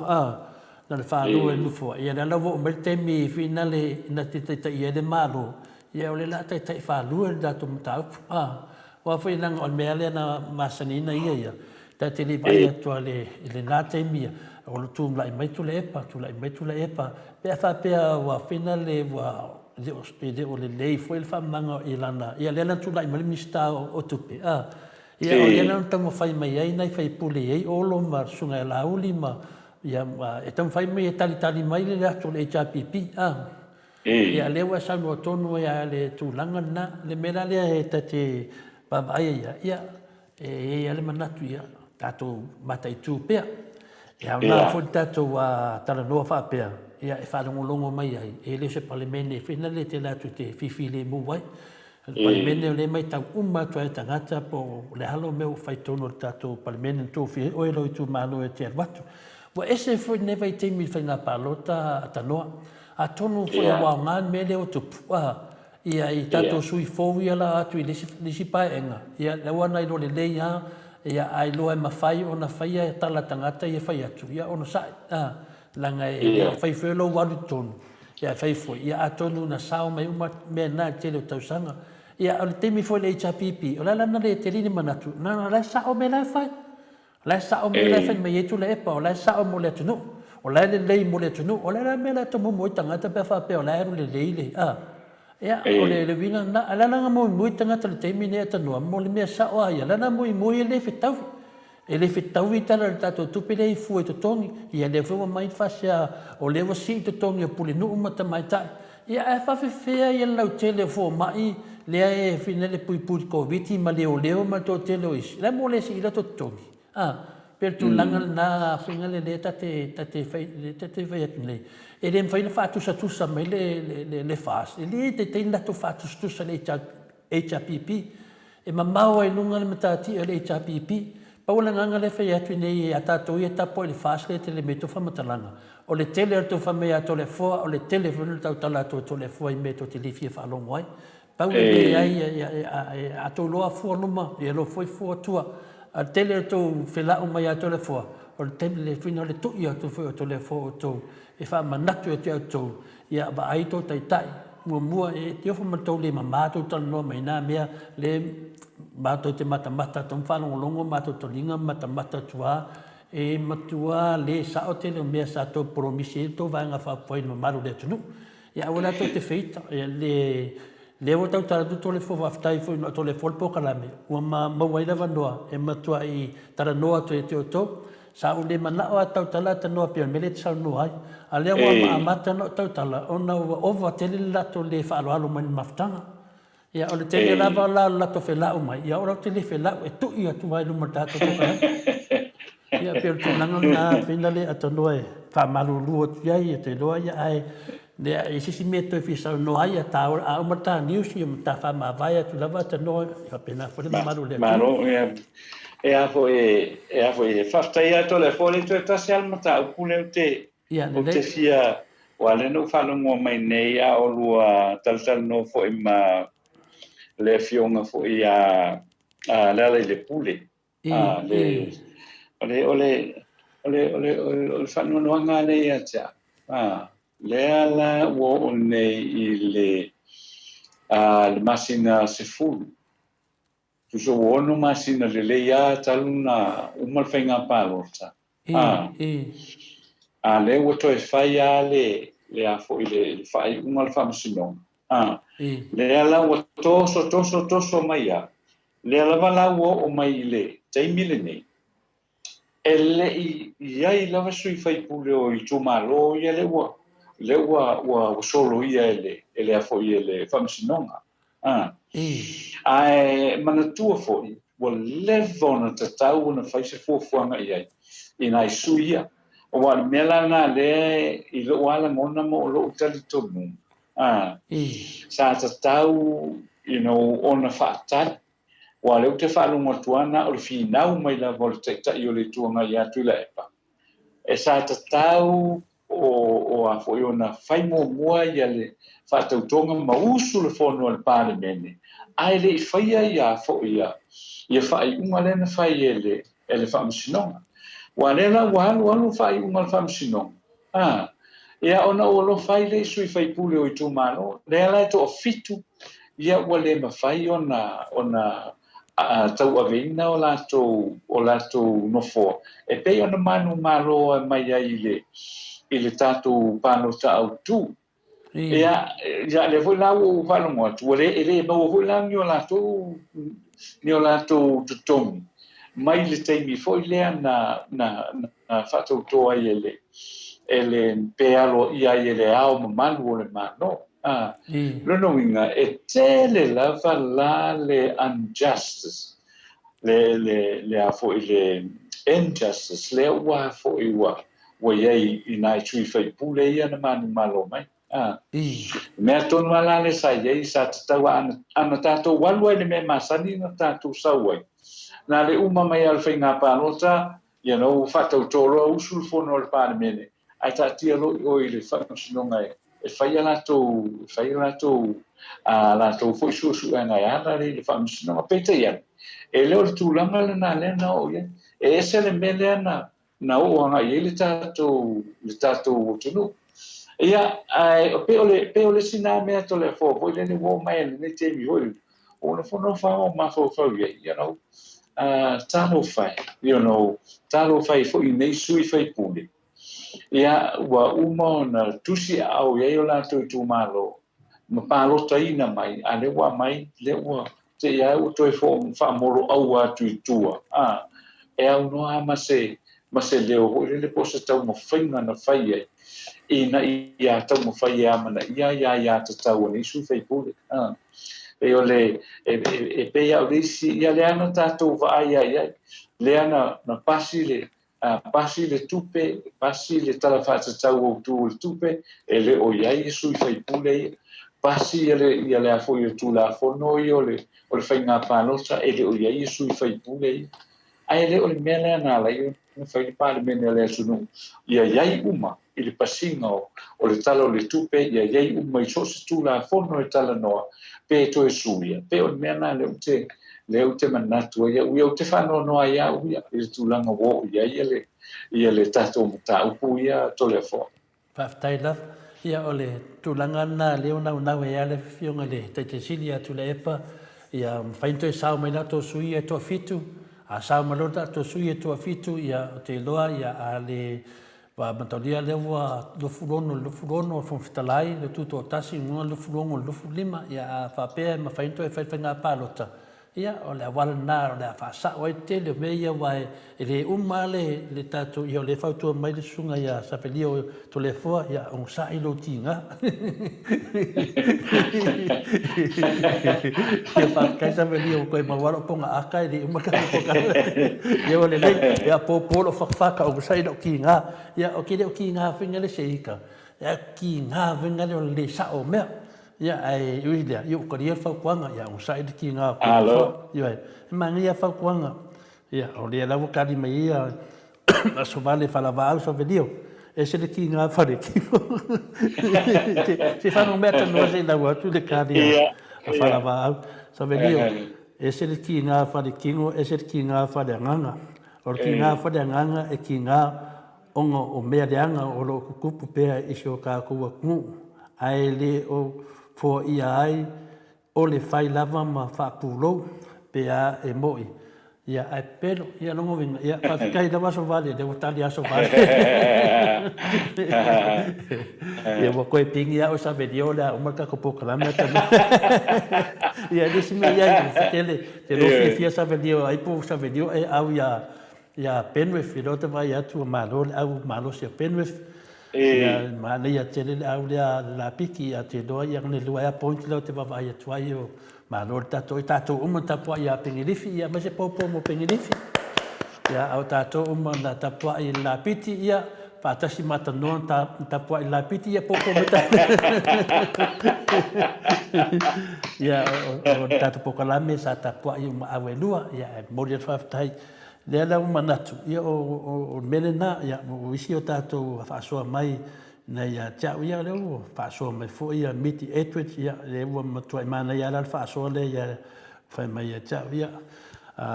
na le whaalua e nufua ia na lawa o mele temi finale na te i ele malo ia o le la tai whaalua e datu matau wa fai langa o mele na masanina ia ta te li vai atua le na temi o lo tu mlai mai tu le epa pe a whapea wa finale wa de o le lei foi le whamanga i lana ia le lana tu lai mali mista o tupe ia o ia nana tamo whai mai ai nei whai pule ei olo ma sunga e lauli ma ia e tamo whai mai e tali mai le ato le HRPP ia lewa sanu o tonu ia le tūlanga na le mera lea e tate pavai ia e ale manatu ia tato matai tūpea ia ona fo tato tala noa whapea ia e whalongolongo mai ai e le se palemene whina le te latu te fifi le mu wai palemene o le mai tau tua e tangata po le halo meu whaitono le tato palemene tō fi o e loi tū malo e te arwatu wa ese fo neva i teimi whainga palota atanoa a tonu fo e wao ngan mele o tupu ia i tato sui fōwi ala atu i lisi paenga ia le wana i lo le leia ia ai loa e mawhai o na whaia e tala tangata i e whai atu ia ono sai langa e whai whelo walu tonu ia whai fo ia a tonu na sao mai uma mea nā tele o tausanga ia o le temi fo le HRPP o la lana le te rini manatu na lai sao me lai whai lai sao me lai whai mai etu le epa o lai sao mo le atunu o lai le lei mo le atunu o lai me lai tomo mo i tangata pe whape o lai aru le lei le ia o le winga na ala langa mo i mui tangata le temi ne atanua mo le mea sao ia lana mo i mui e le whetau e le whetau i tala le tato tupi le i fu e totongi ia le fua mai whasia o le wasi i totongi o puli nuu mata mai tai ia e whawhiwhea i lau tele fua mai lea e whina le pui COVID ma leo ma tō tele o isi le mo le si i la totongi per tu langa na whinga le tate whai atu nei e le mwhaina whātusa mai le whās e le te teina to whātusa le HRPP e mamau ai nunga le matati o le HRPP paula nganga le whai atu nei e a tātou i e tapo i le whās le tele me to whamatalanga o le tele ato whamea ato le fua o le tele vunu tau tala ato le fua i me to te liwhia whalongo ai paula le ai ato loa fua numa i alo fua tua a tele ato whelao mai ato le fua o le tele le whina le tui ato fua ato le fua ato e wha manatu e te ato ia wa aito tai mua e te ofa matou le mamato tala noa mai nā mea le matou te matamata tom whanongolongo matou tolinga matamata tua e matua le sao te le mea sa tō promisi e tō vanga whapoi no maru le tunu ia awala tō te whita le o tau tara tuto le fo waftai fo no to le fo po kalame ua mawaila vandoa e matua i tara noa to e te o tō sa o le mana o tau tala ta noa pia mele te sa noa ai a lea ua amata no tau tala ona ova tele lato le whaaloalo mani maftanga ia o le tele lava la lato whelao mai ia ora tele whelao e tui atu mai luma tato po kalame ia pia tu langa na finale atanoa e whamalulu atu iai e te loa ia ai le e sisi me to fi no ai ta a mata news i mata fa ma vai tu lava ta no fa pena fo le maru le maro e a fo e fa sta ia to le fo le to ta se al mata o pule te o te sia wale no fa lo mo mai nei a o lua tal no fo ma le fionga fo ia a le pule ole fa no nga le ia cha Leala wo nei i le masina se fulu. Tu so wono masina le leia taluna umal whainga pālota. Le wo toi whai a le a fo i le whai umal whamasino. Leala wo toso mai a. Leala wala wo o mai le taimile nei. Ele i ai lava sui whai pule o i tūmalo i ele wo. Le wa solo ia ele a foi ele famsinonga ai manatua foi ua levo na tatau na faise fuafuaga i ai ina isuia ua le mea lana le i lo'u alagona mo o lo'u talitonu sa tatau ona fa'atali ua leu te whaalonga tuana o le whinau mai lava o le taʻitaʻi o le tuanga i atu i la epa. E sa tatau o a fo i ona whai mua ia le whaatautonga mausu le fono le palemene. Ai le i whaia ia fo ia whai unga lena whai e le whaamasinonga. Wa lela walu whai unga le whaamasinonga. Ia ona o lo whai le sui whai pule o i tūmano. Lela e to o fitu ia ua le mawhai ona tau aveina o latou nofo e pei ona manu malo mai ai i le tatou pano taʻautu ia le foi lau o whalongo atu ele mau foi lau ni o latou tutongi mai le taimi foi lea na whatautoa ai ele pealo ia i ele ao mamalu o le mano Lono inga e tele lava la le injustice le a fo le injustice le wa fo i wa ye ina tui fai pule ia na manu malo mai me tonu ala le sa ye sa tawa ana tato walu le me masani na tato sawai na le uma mai al finga palota fatau toro usul fo no le parmene ai tatia lo o ile fa no ngai e fai latou foi susu ana ana le famsino ma pete ia e le o tulanga le na o ia e ese le mele na o ana ile tatou tunu ia ai pe ole sina me to le fo foi le wo mai le te mi hoi o no fo no fa o ma fo ia talo fai talo fai fo i nei sui fai pule ia ua uma na tusi au ia o latou tumalo ma palota ina mai a le ua mai le ua te ia o toe fo whaamoro au atu i tua e au noa ma se leo hoi le posa tau ma whainga na whai ai ina ia tau ma whai amana ia te tau ani su whai pule e o le e pe au lisi ia le ana tātou vaai ai le ana na pasi le tupe, pasi le talafata tau o tu le tupe, e le o iai sui fai pule, pasi ia le afo i tu la fono i o le fai ngā pālota, e le o iai sui fai pule, ai le o le mea lea nā lai, o fai le pāle mene lea sunu, ia iai uma, i le pasinga o le tala o le tupe, ia iai uma i sosi tu la fono i tala noa, pe to e suia, pe o le mea nā le o te manatu ia o te whanau noa ia uia i tūlanga wo ia ia le tatou mata upu ia tole fo. Whaftaila, ia o le tūlanga na leo nau e ale fionga le te sili atu le epa, ia whainto e sao mai nato sui e toa fitu, a sao malota to sui e toa fitu, ia o te loa, ia a le wa matolia le wa lufurono fon fitalai, le tuto o tasi, ngua lufurono lufulima, ia a whapea ma whainto e whainga pālota. Ia o le awala nā o le a whaasao ai te le mea ia wai e le umma le tātou i o le whautua mai le sunga ia sapelio to le fua ia o sa i lo tinga. Ia whakai sapelio koe mawaro ponga aka i le umma ka poka. Ia o le nei ia pōpolo whakawhaka o sa i lo kinga. Ia o kire o kinga whinga le seika. Ia kinga whinga le o le sa o mea. Ia ai uilia yo koria whaukuanga ia o saidi ki ngā ia mangi ia whaukuanga ia o le lawa kari mai ia a so vale whalawau so vedio e se le ki ngā whare ki se whanau mea tanoa se lawa tu le kari a whalawau so vedio e se le ki ngā whare kingo e se le ki ngā whare nganga o ki ngā whare nganga e ki ngā ongo o mea leanga o lo kukupu pēa i sio kā kua kungu ai le o fo ia ai o le fai lava ma whaapulo pe a e moi. Ia ai pelo, ia longo vinga, ia whawhikai lawa so vale, le watali aso vale. Ia wakoe pingi a o sa vedio le a umaka ko pokalame tana. Ia lisi me ia i whakele, te rofi fia sa vedio, ai po sa vedio e au ia Penrith, i rota vai atu a malo, au malo si a Penrith. Ia mana ia tele au lea la piki a te doa ia ngane lua ea pointi lau te wawai atuai o Malo tato tato tapua ia pengilifi ia ma se popo mo pengilifi. Ia au tato na tapua I la piti ia patasi mata no tapua I la piti ia popo mo ia o tato pokalame sa tapua I ma awelua ia mori faftai le la manatu ia o melena ia o isi o tato fa mai na ia tau ia le o fa mai fo ia miti Edwards ia le o matua mana ia la fa le ia fa mai ia tau ia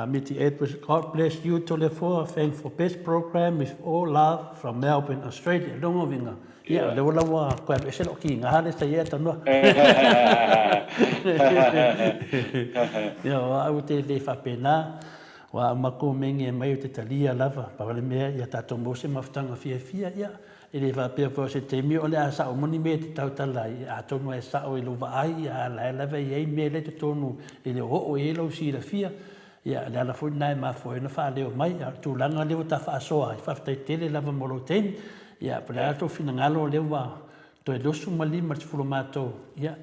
Miti Edwards, God bless you to the four. Thanks for best program with all love from Melbourne, Australia. Longo vinga. Ia, le wala wa koe e selo ki ngā hale sa ia tanua. Ia, wa au te le whapena, wa mako mengi e mai o te talia lava, pawale mea ia tato mose mafutanga fia ia. I le whapea fo se te mi o le a sao moni me te tautala I a tonu e sao I luwa ai, a la lava I ei me le te tonu I le o e lau si la fia. Ia le ala foi nai ma foi na fa leo mai tu langa leo ta fa soa fa tai tele lava molo ten ia pra to fina ngalo leo wa to e losu mali ma fu mato ia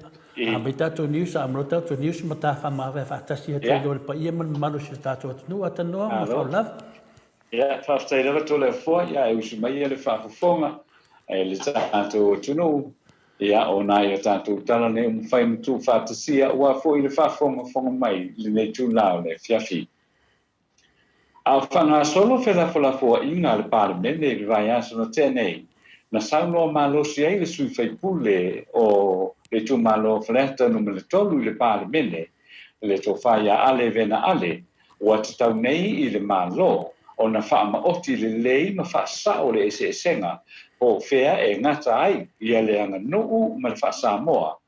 a beta to news a mrota to news mata fa ma fa ta si to do pa ia man malo si ta to no ata no ma fa love ia fa tai lava to le fo ia e usi mai le fa fonga e le ta to no ia ona ia tātou tala ne whai mtu whātasia ua fo I le whafonga mai le nei tū lao le fiafi. A whanga solo whelafo inga le parlemene le vai aso na tēnei, na saunoa malosi ai le sui whai pule o le tū malo whaleta no me le tolu I le parlemene, le tō whai a ale vena ale, ua te tau nei I le malo, o na whaama oti le lei ma whaasao le ese esenga, o fea e ngata ai ia le anga nuu ma le whaasa moa.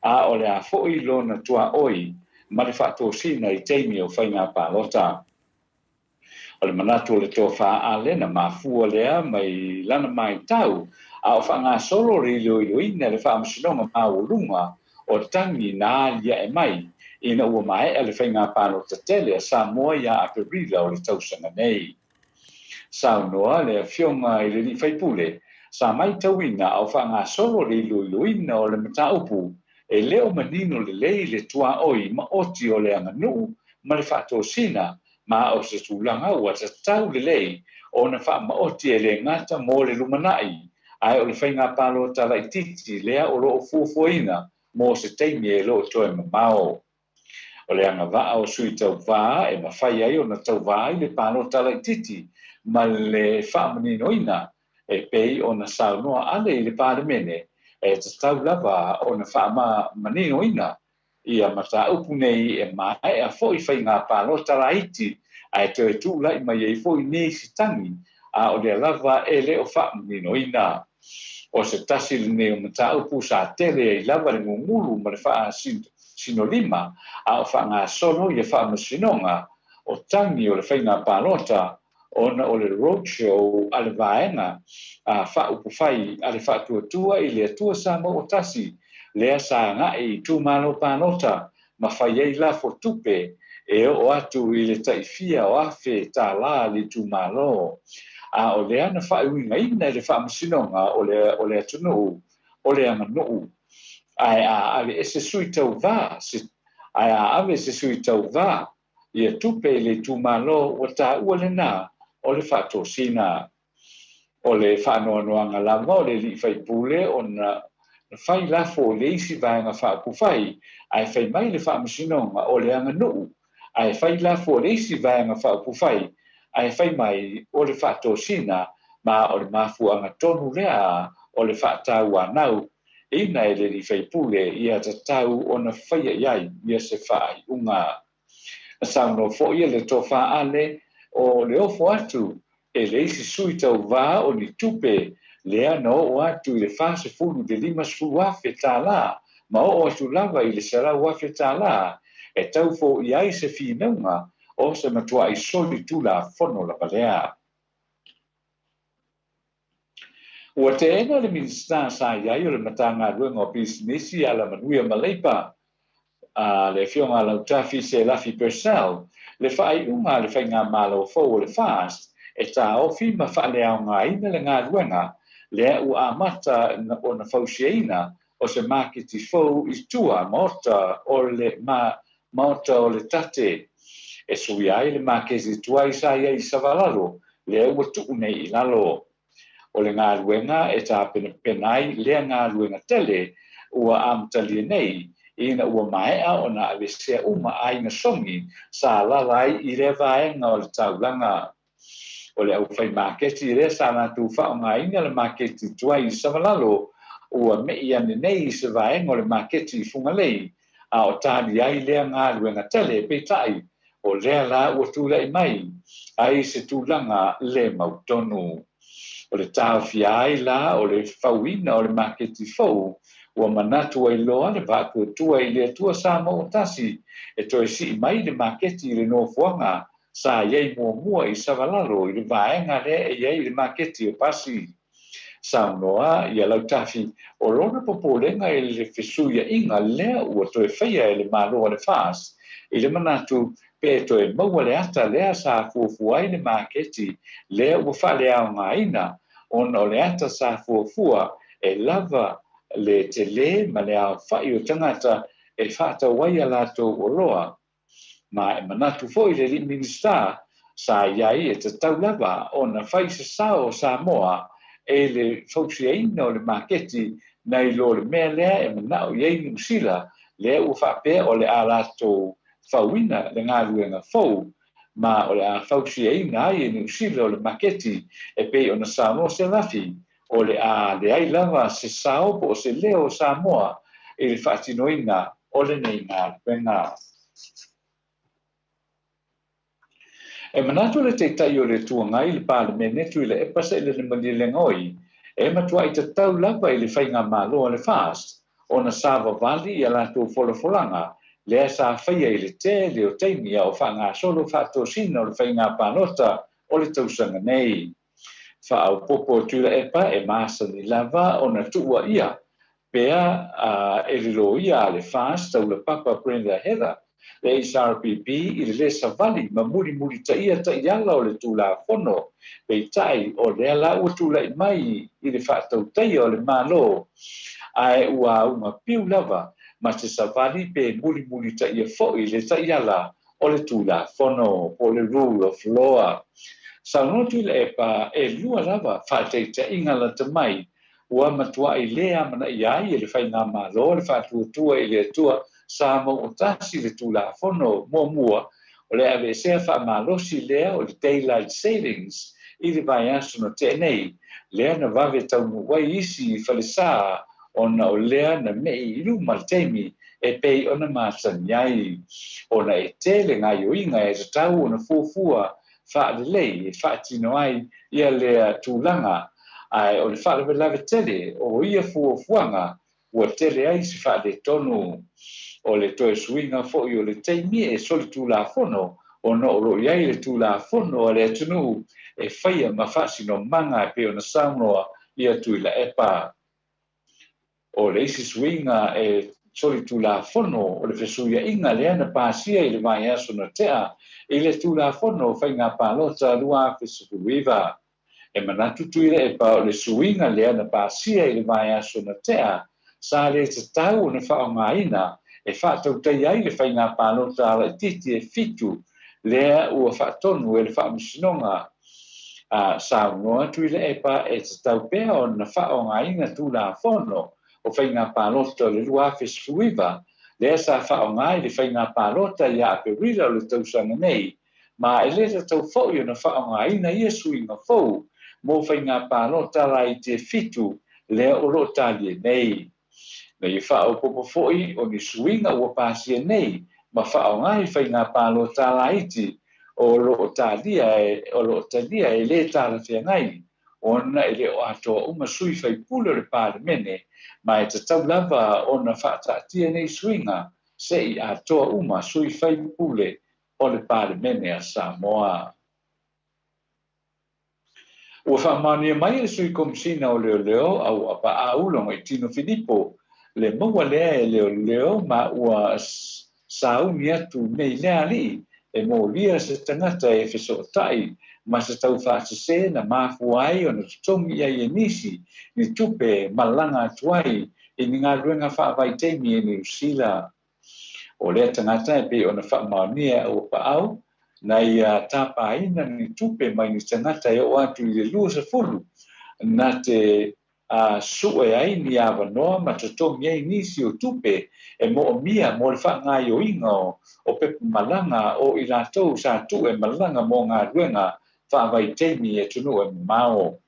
A o le a foi lo na tua oi ma le whaatosina I teimi o whainga pālota. O le manatu le tō wha a lena ma fua lea mai lana mai tau a o whanga solo rilo ina le whaamasinonga ma ulunga o tangi na ia e mai ina ua mai e le whainga pālota tele a Samoa ia a perila o le tausanga nei. Saunoa le fionga I le ni whaipule sa mai tauina au whanga solo rilo ina o le mataupu e leo manino le lei le tua oi ma oti o le anga nuu ma le whaatosina ma o se tūlanga ua ta tau le lei o na wha ma oti e le ngata mo le lumanai ai o le whainga palo tala I titi lea o loo fuafuaina mo se teimi e loo toe mamao. O le anga vaa o sui tau vaa e mawhai ai o na tau vaa I le palo tala I titi ma le wha manino ina e pei o na saunoa ale I le parlemene e te tau lava o na wha manino ina ia mata upu nei e mai a foi whai ngā pālota raiti a e te tūla I mai e foi nei si tangi a o le lava e le o wha manino ina. O se tasi le neo mata upu sa tele e lava le ngungulu ma le wha sinolima a o wha ngā sono I e wha masinonga o tangi o le whai ngā pālota ona o le roadshow ale vaenga a fa upu fai ale fa tua I le tua sa mo o tasi le sa nga I tu malo panota ma fai ai la fo tupe e o atu I le taifia o afe ta la le tu malo a o le ana fa uinga ina le fa masinonga o le atunu o le anga nuu ai a ale ese sui tau va ai a ave se sui tau va ia tupe le tu malo o ta ua le na o le whaatosina o le whaanoanoanga langa o le li whai pule o na whai lafo le isi vaenga whaakufai ai whai mai le whaamasinonga o le anga nuu ai whai lafo le isi vaenga whaakufai ai whai mai o le whaatosina ma o le mafuanga tonu lea o le whaatau anau ina e le li whai pule ia ta tau o na whaia iai ia se whai unga na sauno fo ia le tō wha ale o le ofo atu e le isi sui tau vā o ni tupe lea na o atu I le fase fulu de lima su wafe tā la ma o atu lava I le sara wafe tā la e tau fo I ai se whinaunga o se matua I soli tula fono la balea. Ua te ena le minsta sa iai o le matanga ruenga o pisinisi ala manuia maleipa le fionga la utafi se lafi persal le fai unga le fai ngā malo fo le fast e tā ofi ma wha lea o ngā ina le ngā ruenga lea u amata o na fausiaina o se makiti fo I tua mota o le ma maota o le tate e sui ai le makesi tuai sa ia I savalalo le ua tuu nei I lalo. O le ngā luenga e tā penai le ngā luenga tele ua amtali nei ina ua maea o na avesea uma ai na songi sa lalai I le vaenga o le taulanga. O le au fai maketi re sa na tu whao ngā inga le maketi tuai I savalalo ua mei ane nei se vaenga o le maketi fungalei a o tādi ai lea ngā luenga tele peitai o lea la ua tūlai mai ai se tūlanga le mautonu. O le tāwhia ai la o le whauina o le maketi fau ua manatu ai loa le vākuatua I le atua sa mo tasi e toi si mai le maketi I le nofuanga sa iei mua I savalalo I le vaenga le e iei le maketi o pasi. Sa noa ia lau tafi o lona popolenga I le fesuia inga lea ua toi whaia I le malo le fas I le manatu pe toi maua le ata lea sa fuafua I le maketi lea ua whale au ngā ina ona o le ata sa fuafua e lava le tele ma le au whai o tangata e whata waia lato o roa. Ma e manatu foi le minister sa iai e te tau lava ona whai se sao sa moa e le fausiaina o le maketi nei lo le mea lea e manao iei ni usila lea ua whapea o le a lato fauina le ngā luenga fau ma o le a fausiaina ai e ni usila o le maketi e pei ona Samoa se lafi o le a le ai lava se sao po se leo Samoa e le whaatinoina o le nei ngā luenga. E manatu le teitai o le tuangai le palemene tu le epasa I le manilengoi e matua I te tau lava I le whainga malo le fast o na Sava Valley I ala tō wholafolanga le sa whaia I le te le o teimia o whanga solo whaatosina o le whainga panota o le tausanga nei. Whaau popo tu le epa e masa ni lava o na tua ia pea e rilo ia le fast tau le papa Brenda Heather le SRPP I le savali ma muri ta iala o le tula fono pe tai o le ala o tula mai I le whaatau tai o le malo ai ua uma piu lava ma te savali pe muri ta ia fo I le ta iala o le tula fono po le rule of law. Sa notu le epa e lua lava whaatei ta inga la te mai ua matua I lea mana iai le whainga malo le whaatuatua I le atua sa mo o tasi le tula fono mua o le ave sea wha malosi lea o le daylight savings I le vai aso no tenei lea na vave taunu wai isi I whalesa ona o lea na mei ilu malteimi e pei ona mātani ai ona e tele ngai o inga e tau ona fuafua wha lei e wha tino ai ia lea tūlanga ai o le wha lave tele o ia fuafuanga ua tele ai si wha le tonu o le toe suinga fo'i o le teimi e soli tūla fono o no ro iai le tūla fono o le atunu e whaia mawhasi no manga e pe o na saunoa ia tuila epa. O le isi suinga e soli tūla fono o le fesuia inga le ana pāsia I le mai aso na tea I le tūla fono whainga pālota lua fesukuiva. E manatu tuila epa o le suinga le ana pāsia I le mai aso na tea sa le te tau na whaonga ina e whaatau tei ai le whainga pālota ala titi e fitu lea ua whaatonu e le whaamisinonga saunoa tuila epa e te tau pea o na whaonga ina tūla fono o whainga pālota le lua fesukuiva lea sa whaonga I le whainga pālota ia ape rira o le tausanga nei ma e le tau fo'i o na whaonga ina ia suinga fau mo whainga pālota ala I te fitu lea o lo talia nei. Na I whao popo fo'i o ni suinga ua pāsia nei, ma whao ngai whainga pālo tāla iti o lo talia e le tāla whia ngai. Ona e le o atoa uma sui whai pula le pāremene, ma e te tau lava o na whaataatia nei suinga, se I atoa uma sui whai pule o le pāremene a Samoa. Ua whamania mai e sui komisina o leo au apa aulonga I Tino Filippo, le maua lea e leo ma ua sauni atu nei lea li e mo lia se tangata e fesotai ma se tau whaatase na mafu ai o na tutongi ai e nisi ni tupe malanga atu ai I ni ngā ruenga whaavai teimi e ni usila. o le tangata e pe ona whaamaonia o paau, nai tāpaina ni tupe mai ni tangata e o atu i le lua se fulu, na te sue ai ni awanoa ma tatongi ai nisi o tupe e mo o mia mo le whaangai o inga o pepe malanga o i rātou sa tu e malanga mo ngā ruenga whaavai teimi e tunu e mao.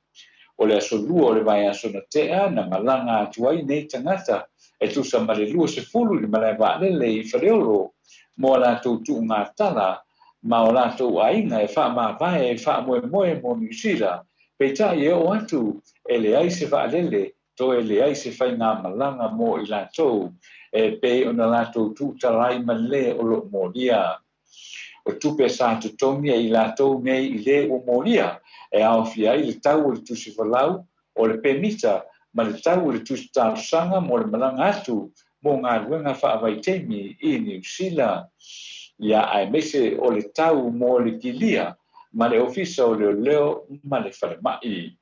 O le asolua o le vai asona tea na malanga atuai nei tangata e tusa ma le lua se fulu ni malai waalele i whareolo mo la tu ngā tala ma o la tau ainga e wha maa vai e wha moe moe mo New Zealand peita i o atu e le aise waalele to e le aise whai ngā malanga mo i la tau e pe o na la tu tarai ma le o lo moria o tupe sa tu tongia i la tau nei i le o moria e au fia i le tau o le tusi walau o le pemita ma le tau o le tusi tau sanga mo le malanga atu mo ngā ruenga whaavai teimi i New Zealand. Ia ai mese o le tau mo le kilia ma le ofisa o le leo ma le whalemai.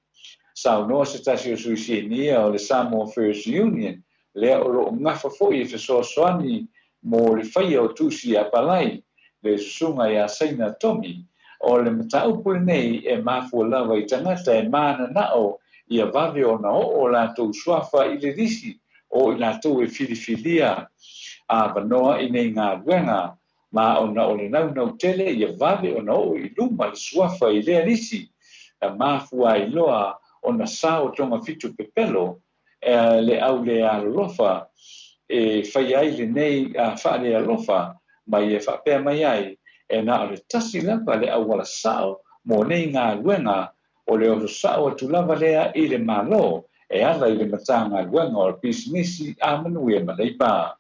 Sau noa se tasi o suisienia o le Samoa First Union lea o lo ngafa foi e fesoasoani mo le whaia o tusi a palai le sunga ia Saina Tomi o le matau pule nei e mafua lava i tangata e mana nao ia vave o na o lātou suafa i le risi o i lātou e filifilia a vanoa i nei ngā ruenga ma o na o le nau tele ia vave o na o i luma le suafa i le risi a mafua i loa o na sao tonga fitu pepelo le au le alofa e whai ai le nei a wha le alofa mai e whapea mai ai e na o le tasi lava le au wala sao mo nei ngā ruenga o le o sao atu lava lea i le malo e ala i le mata ngā ruenga o le pisinisi a manu e maleipa.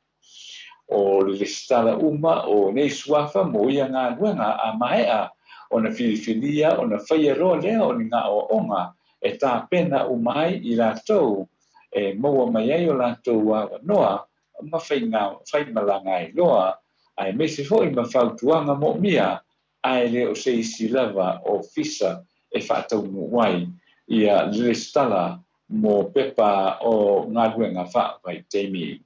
O le stala uma o nei suafa mo ia ngā ruenga a maea o na filifilia o na whaia roa lea o ni ngā o onga e tā pena umai i rātou e maua mai ai o rātou a noa ma whai malanga i loa ai mese foi ma fautuanga mo mia ai le o se isi lava o fisa e whaatau wai ia le stala mo pepa o ngā ruenga whaavai teimi.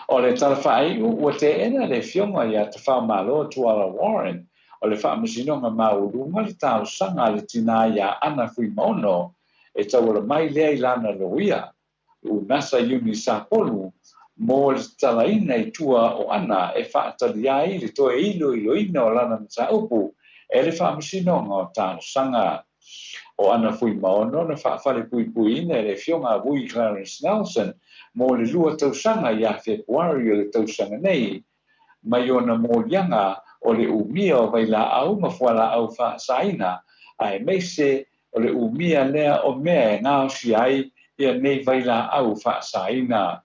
O le tala whai ua te ena le fionga ia te whaamalo tuala Warren o le whaamasinonga maurunga le tau sanga le tina ia ana fui maono e tawala mai lea i lana loia u nasa uni sapolu mo le talaina i tua o ana e whaatali ai le toe ilo ina o lana mta upu e le whaamasinonga o tau sanga o ana fui maono na whaafale pui ina e le fionga Wui Clarence Nelson mo le lua tausanga ia Februari o le tausanga nei mai ona mo lianga o le umia o vaila au mafuala au whaasaina ai meise o le umia lea o mea ngā si ai ia nei vaila au whaasaina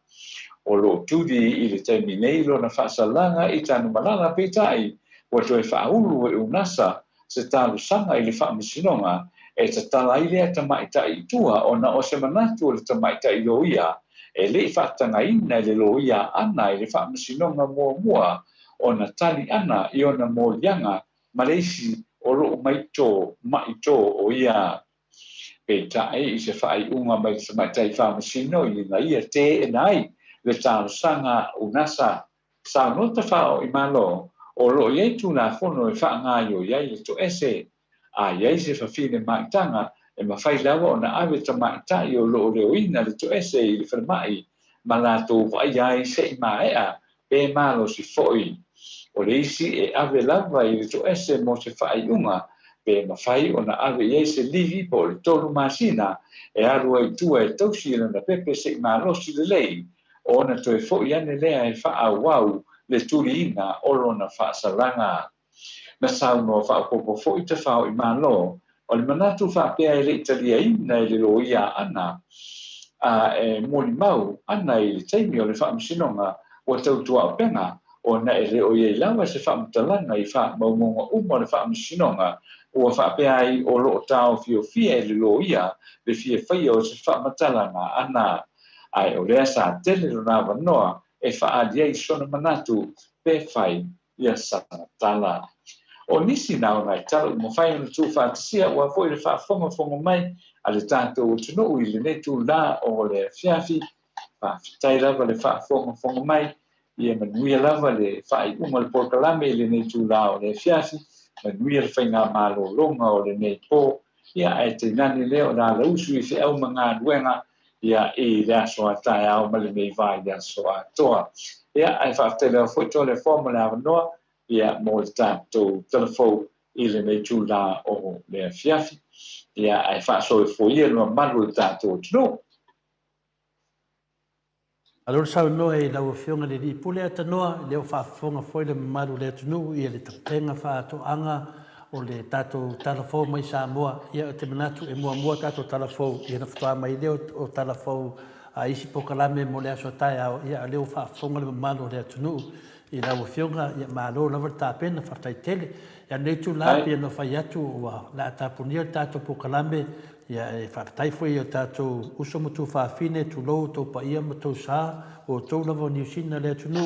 o lo tudi i le taimi nei lo na whaasalanga i tanu malala peitai o toi whaulu e unasa se talu sanga i le whaamasinonga e ta tala i lea tamaita i tua o na o se manatu o le tamaita i loia e le whaatanga ina le loia ana i le whaamasinonga mua o na tali ana i ona mo lianga Malaysi o lo maito o ia peitai i se whai unga mai se maitai whaamasino i na ia te e nai le tālo sanga unasa sa nota whao i malo o lo iei tūna whono e whaangaio iei le to ese a iei se whawhine maitanga e mawhai lawa o na awe ta maitai o lo leo ina le to ese i le whanamai ma la tō vai ai se i maea pe malo si foi o le isi e ave lava i le to ese mo se whai unga pe mawhai o na ave iei se livi po le tolu masina e arua i tua e tausi na pepe se i malosi le lei o na toe fo'i ane lea e whaawau le turi ina o lona whaasalanga. Na sauno whaapopo fo'i te whao i malo, o le manatu whaapea e le italia ina e le loia ana, e moni mau ana i le teimi o le whaamasinonga o tautua o penga, o na e le o iei lawa se whaamatalanga i whaamaumonga o le whaamasinonga, o whaapea i o loo tau fio fia e le loia, le fia whaia o se whaamatalanga ana, ai o lea sa tele rona wanoa e whaadia i sona manatu pe whai ia sanatala. O nisi nao nai tala mo whai anu tū whaatisia ua fo i le whaafonga mai a le tātou o tunu i le netu la o le fiafi whaafitai lava le whaafonga mai ia manuia lava le fa'ai'uga le polokalame i lenei tulā o le afiafi manuia le faiga malōloga o lenei pō ia ae tainani lea o la lausu i fe'au ma galuega ia i le aso ataeao ma lenei vai le aso atoa ia ae fa'atele fo'i tole foa ma le avanoa ia mo le tatou telefou i lenei tulā o le afiafi ia ae fa'asoefoia lua malu le tatou atunuu. Alor sa no e la ofionga le di pule atanoa le o fa'afofoga foi le mamalu le atunuu ia le tapenga fa'ato'aga o le tatou talafou mai Samoa ia o te manatu e muamua tatou talafou ia na fatoa mai leo o talafou a isi pokalame mo le aso taeao ia leo fa'afofoga le mamalu o le atunuu i la ofionga ia malo lava le tapena fa'ataitele ia nei tulā pia no fai atu ua la tapunia le tatou pokalame ia e whakatai foi o tātou uso mo tū whawhine tū lou tō paia mo tō sā o tō lava o New Zealand le atunu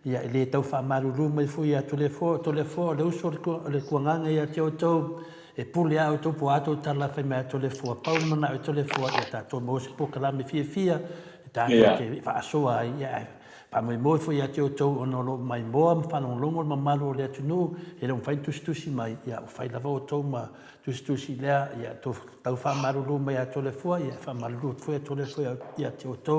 ia e le tau whamaruru mai foi a tō le fō le uso le kuanganga ia te o tō e pule au tō po ato tala whai mea tō le fō pau mana o tō le fō ia tātou mo se pokalame fia e tātou te whaasoa ia pa mai mo foi a te o tō ono lo mai moa whanonglongo ma malo le atunu e rong whai tustusi mai ia o whai lava o tō ma tustusi lea ia tō tau whamaruru mai a tō le fua ia whamaruru fua tō le fua ia te o tō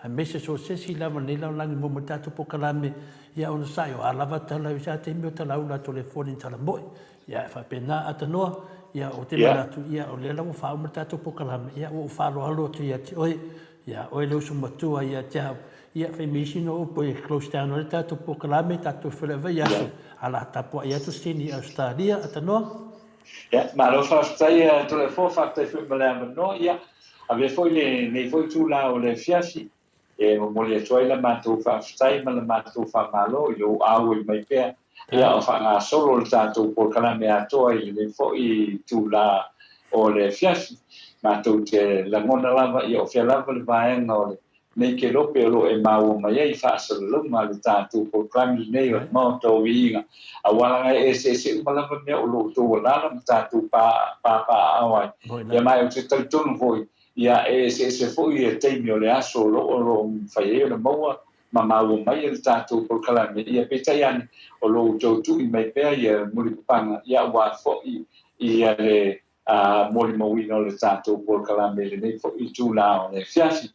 a mese so sesi lava nei lau langi mo tātou pokalame ia ono sai o a lava tala i sa te imi o tala ula tō le fua ni tala moi ia whapena atanoa ia o te manatu ia o le lau whao ma tātou pokalame ia o whalo alo tu ia te oe ia oe leu sumatua ia te hau ia fai misino upo e close down o le tātou pokalame tātou whelewa ia so ala tapua ia tu sini Australia atanoa. Ja, maar als je toen voorvaart even met no, ja, ave foi nei foi tu la o le fiasi e mo le toila ma tu fa stai ma le ma tu fa malo yo au i mai pe ja o fa nga solo le tato por kala me ato i le foi tu la o le fiasi ma tu te la mona lava io fia lava le vai no nei che lo pero e ma o mai ai fa solo ma le tato por kala nei o mo to winga awala e se ma lava me o lo to la tato pa awai ya mai o te tonu voi ia e se foi e teimi o le aso lo fai e le maua ma mau mai e le tātou por kalame ia petai ani o lo tautu i mai pēr ia muri kupanga ia wa foi ia le mori mawina o le tātou por kalame le nei foi tu la o le fiasi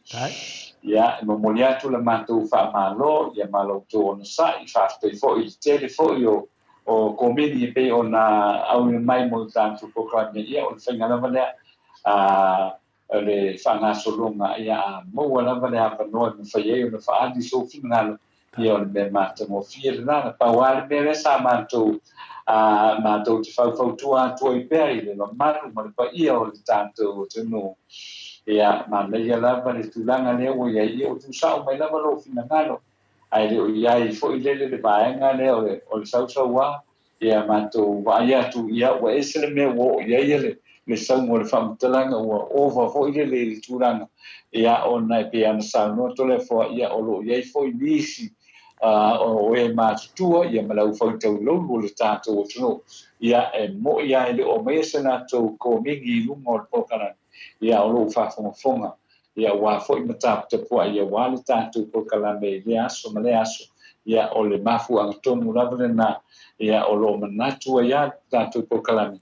ia mo moli atu le mātou wha malo ia malo tō ona sa i whaaftei foi tele foi o komini pe o na au mai mo le tātou por kalame ia o le whaingalama lea le whangasolonga ia mo lava le apanoa me whaiei o na whaadi so finangalo ia o le me mata mo fia le nana pauare me le sa mātou te whautua atua i pēr i le mamaru ma le pa ia o le tātou o te no ia ma leia lava le tūlanga lea o ia ia o tu sao mai lava lo finangalo ai le o ia i fo i lele le vaenga lea o le sausaua ia mātou wa ia tu ia wa esele me wo ia ia le sau mo le whamtalanga ua ova fo ile le tūranga ia o nai pe ana sau no tole fo ia o lo ia fo i nisi o e mātutua ia malau whautau lolo le tātou o tuno ia e mo ia ele o mesa nā tau ko mingi lunga o le pokana ia o lo whafonga ia wā fo i matapu te pua ia wā le tātou pokana me le aso ma le aso ia o le mafu angatonu lavale na ia o lo manatu ia tātou pokalami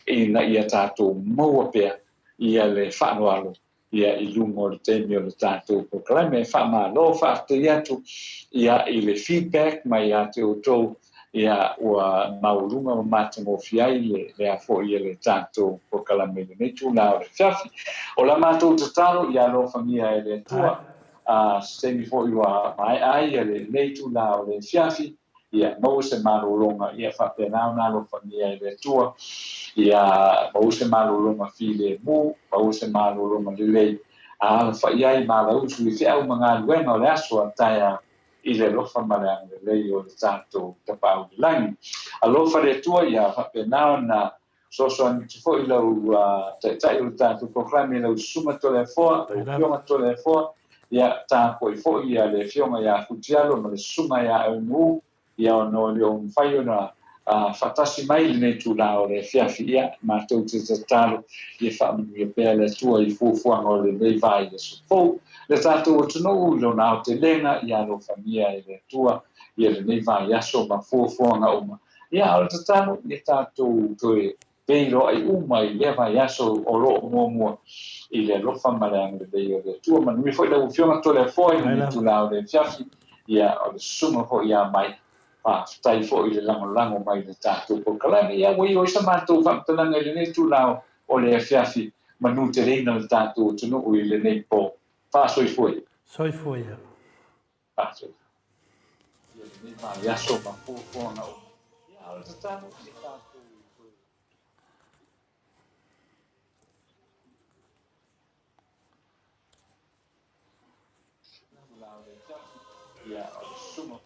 ina ia tātou maua pea ia le whanoalo ia i lungo le temi o le tātou pokalami e whamalo whaafte atu ia i le feedback mai a te o tau ia ua maurunga o mātango fiai le afo ia le tātou pokalami le netu la o le fiafi o la mātou tataro ia lo whangia e le tua semi fo iwa mai ai le netu la o le fiafi ia mau se malolonga ia whapenau nā lo whangia e le tua ia mau se malolonga fi le mu mau se malolonga le lei whaiai malau sui whiau mga luenga o le asua taia i le lofa mareanga le lei o le tātou tapau le langi a lofa le tua ia whapenau na soso ani te fo i lau tai o le tātou proklami lau suma to le foa fionga to le foa ia tāpo i fo ia le fionga ia futialo ma le suma ia au mu ia no le on fai ona fatasi mai le tu la o le fiafi ia ma tu te talo e fa mi pe le tua I fu ngo le nei vai le so le tato tu no lo na te lenga ia lo famia e le tua ia le nei vai aso ma fu nga uma ia o te talo le tato to e peiro ai uma I le vai aso o lo mo I le lo fa mala le le tua ma mi foi le fiona to le foi ni tu la o le fiafi ia o le sumo ho ia mai tai fo I le lango mai le tātou po kalani ia wai o isa mātou whamtalanga I le nei tūlao o le fiafi manu te reina le tātou tunu o I le nei po whāsoi foi. Soi foi ia. Whāsoi. Ia le nei mai aso ma pōwhona o. Ia o le tātou le tātou foi. Lao le fiafi ia o le sumo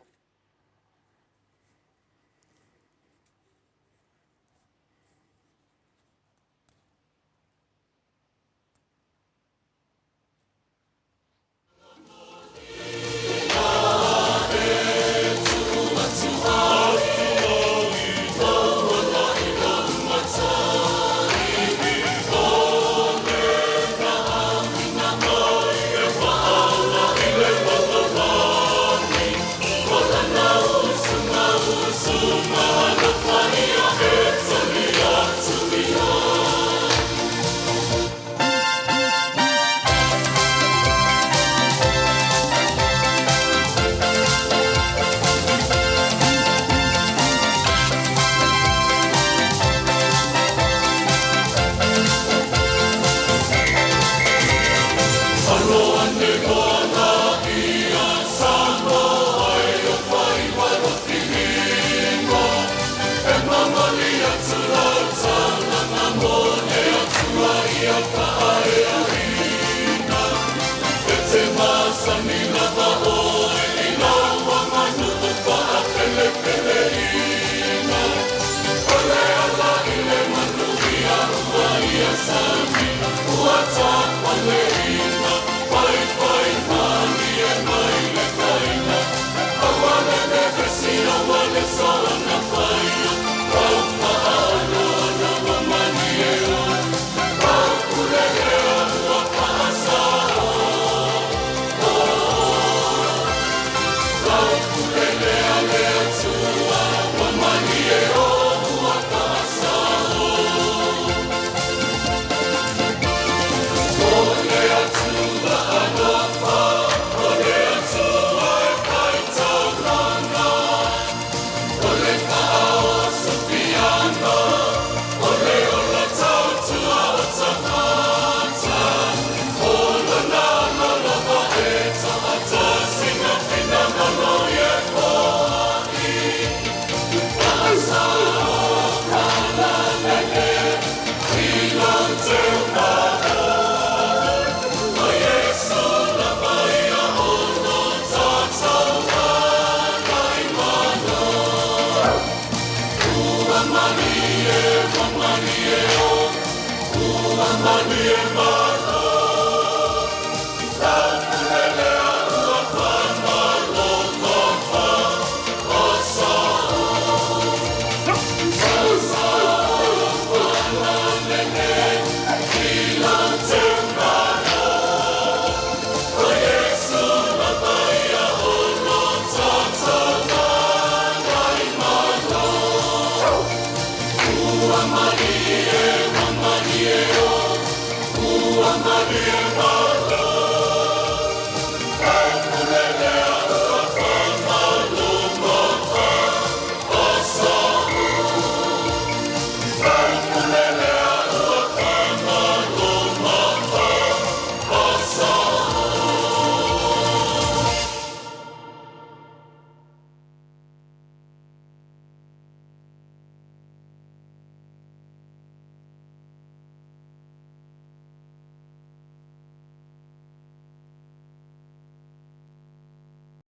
Maria,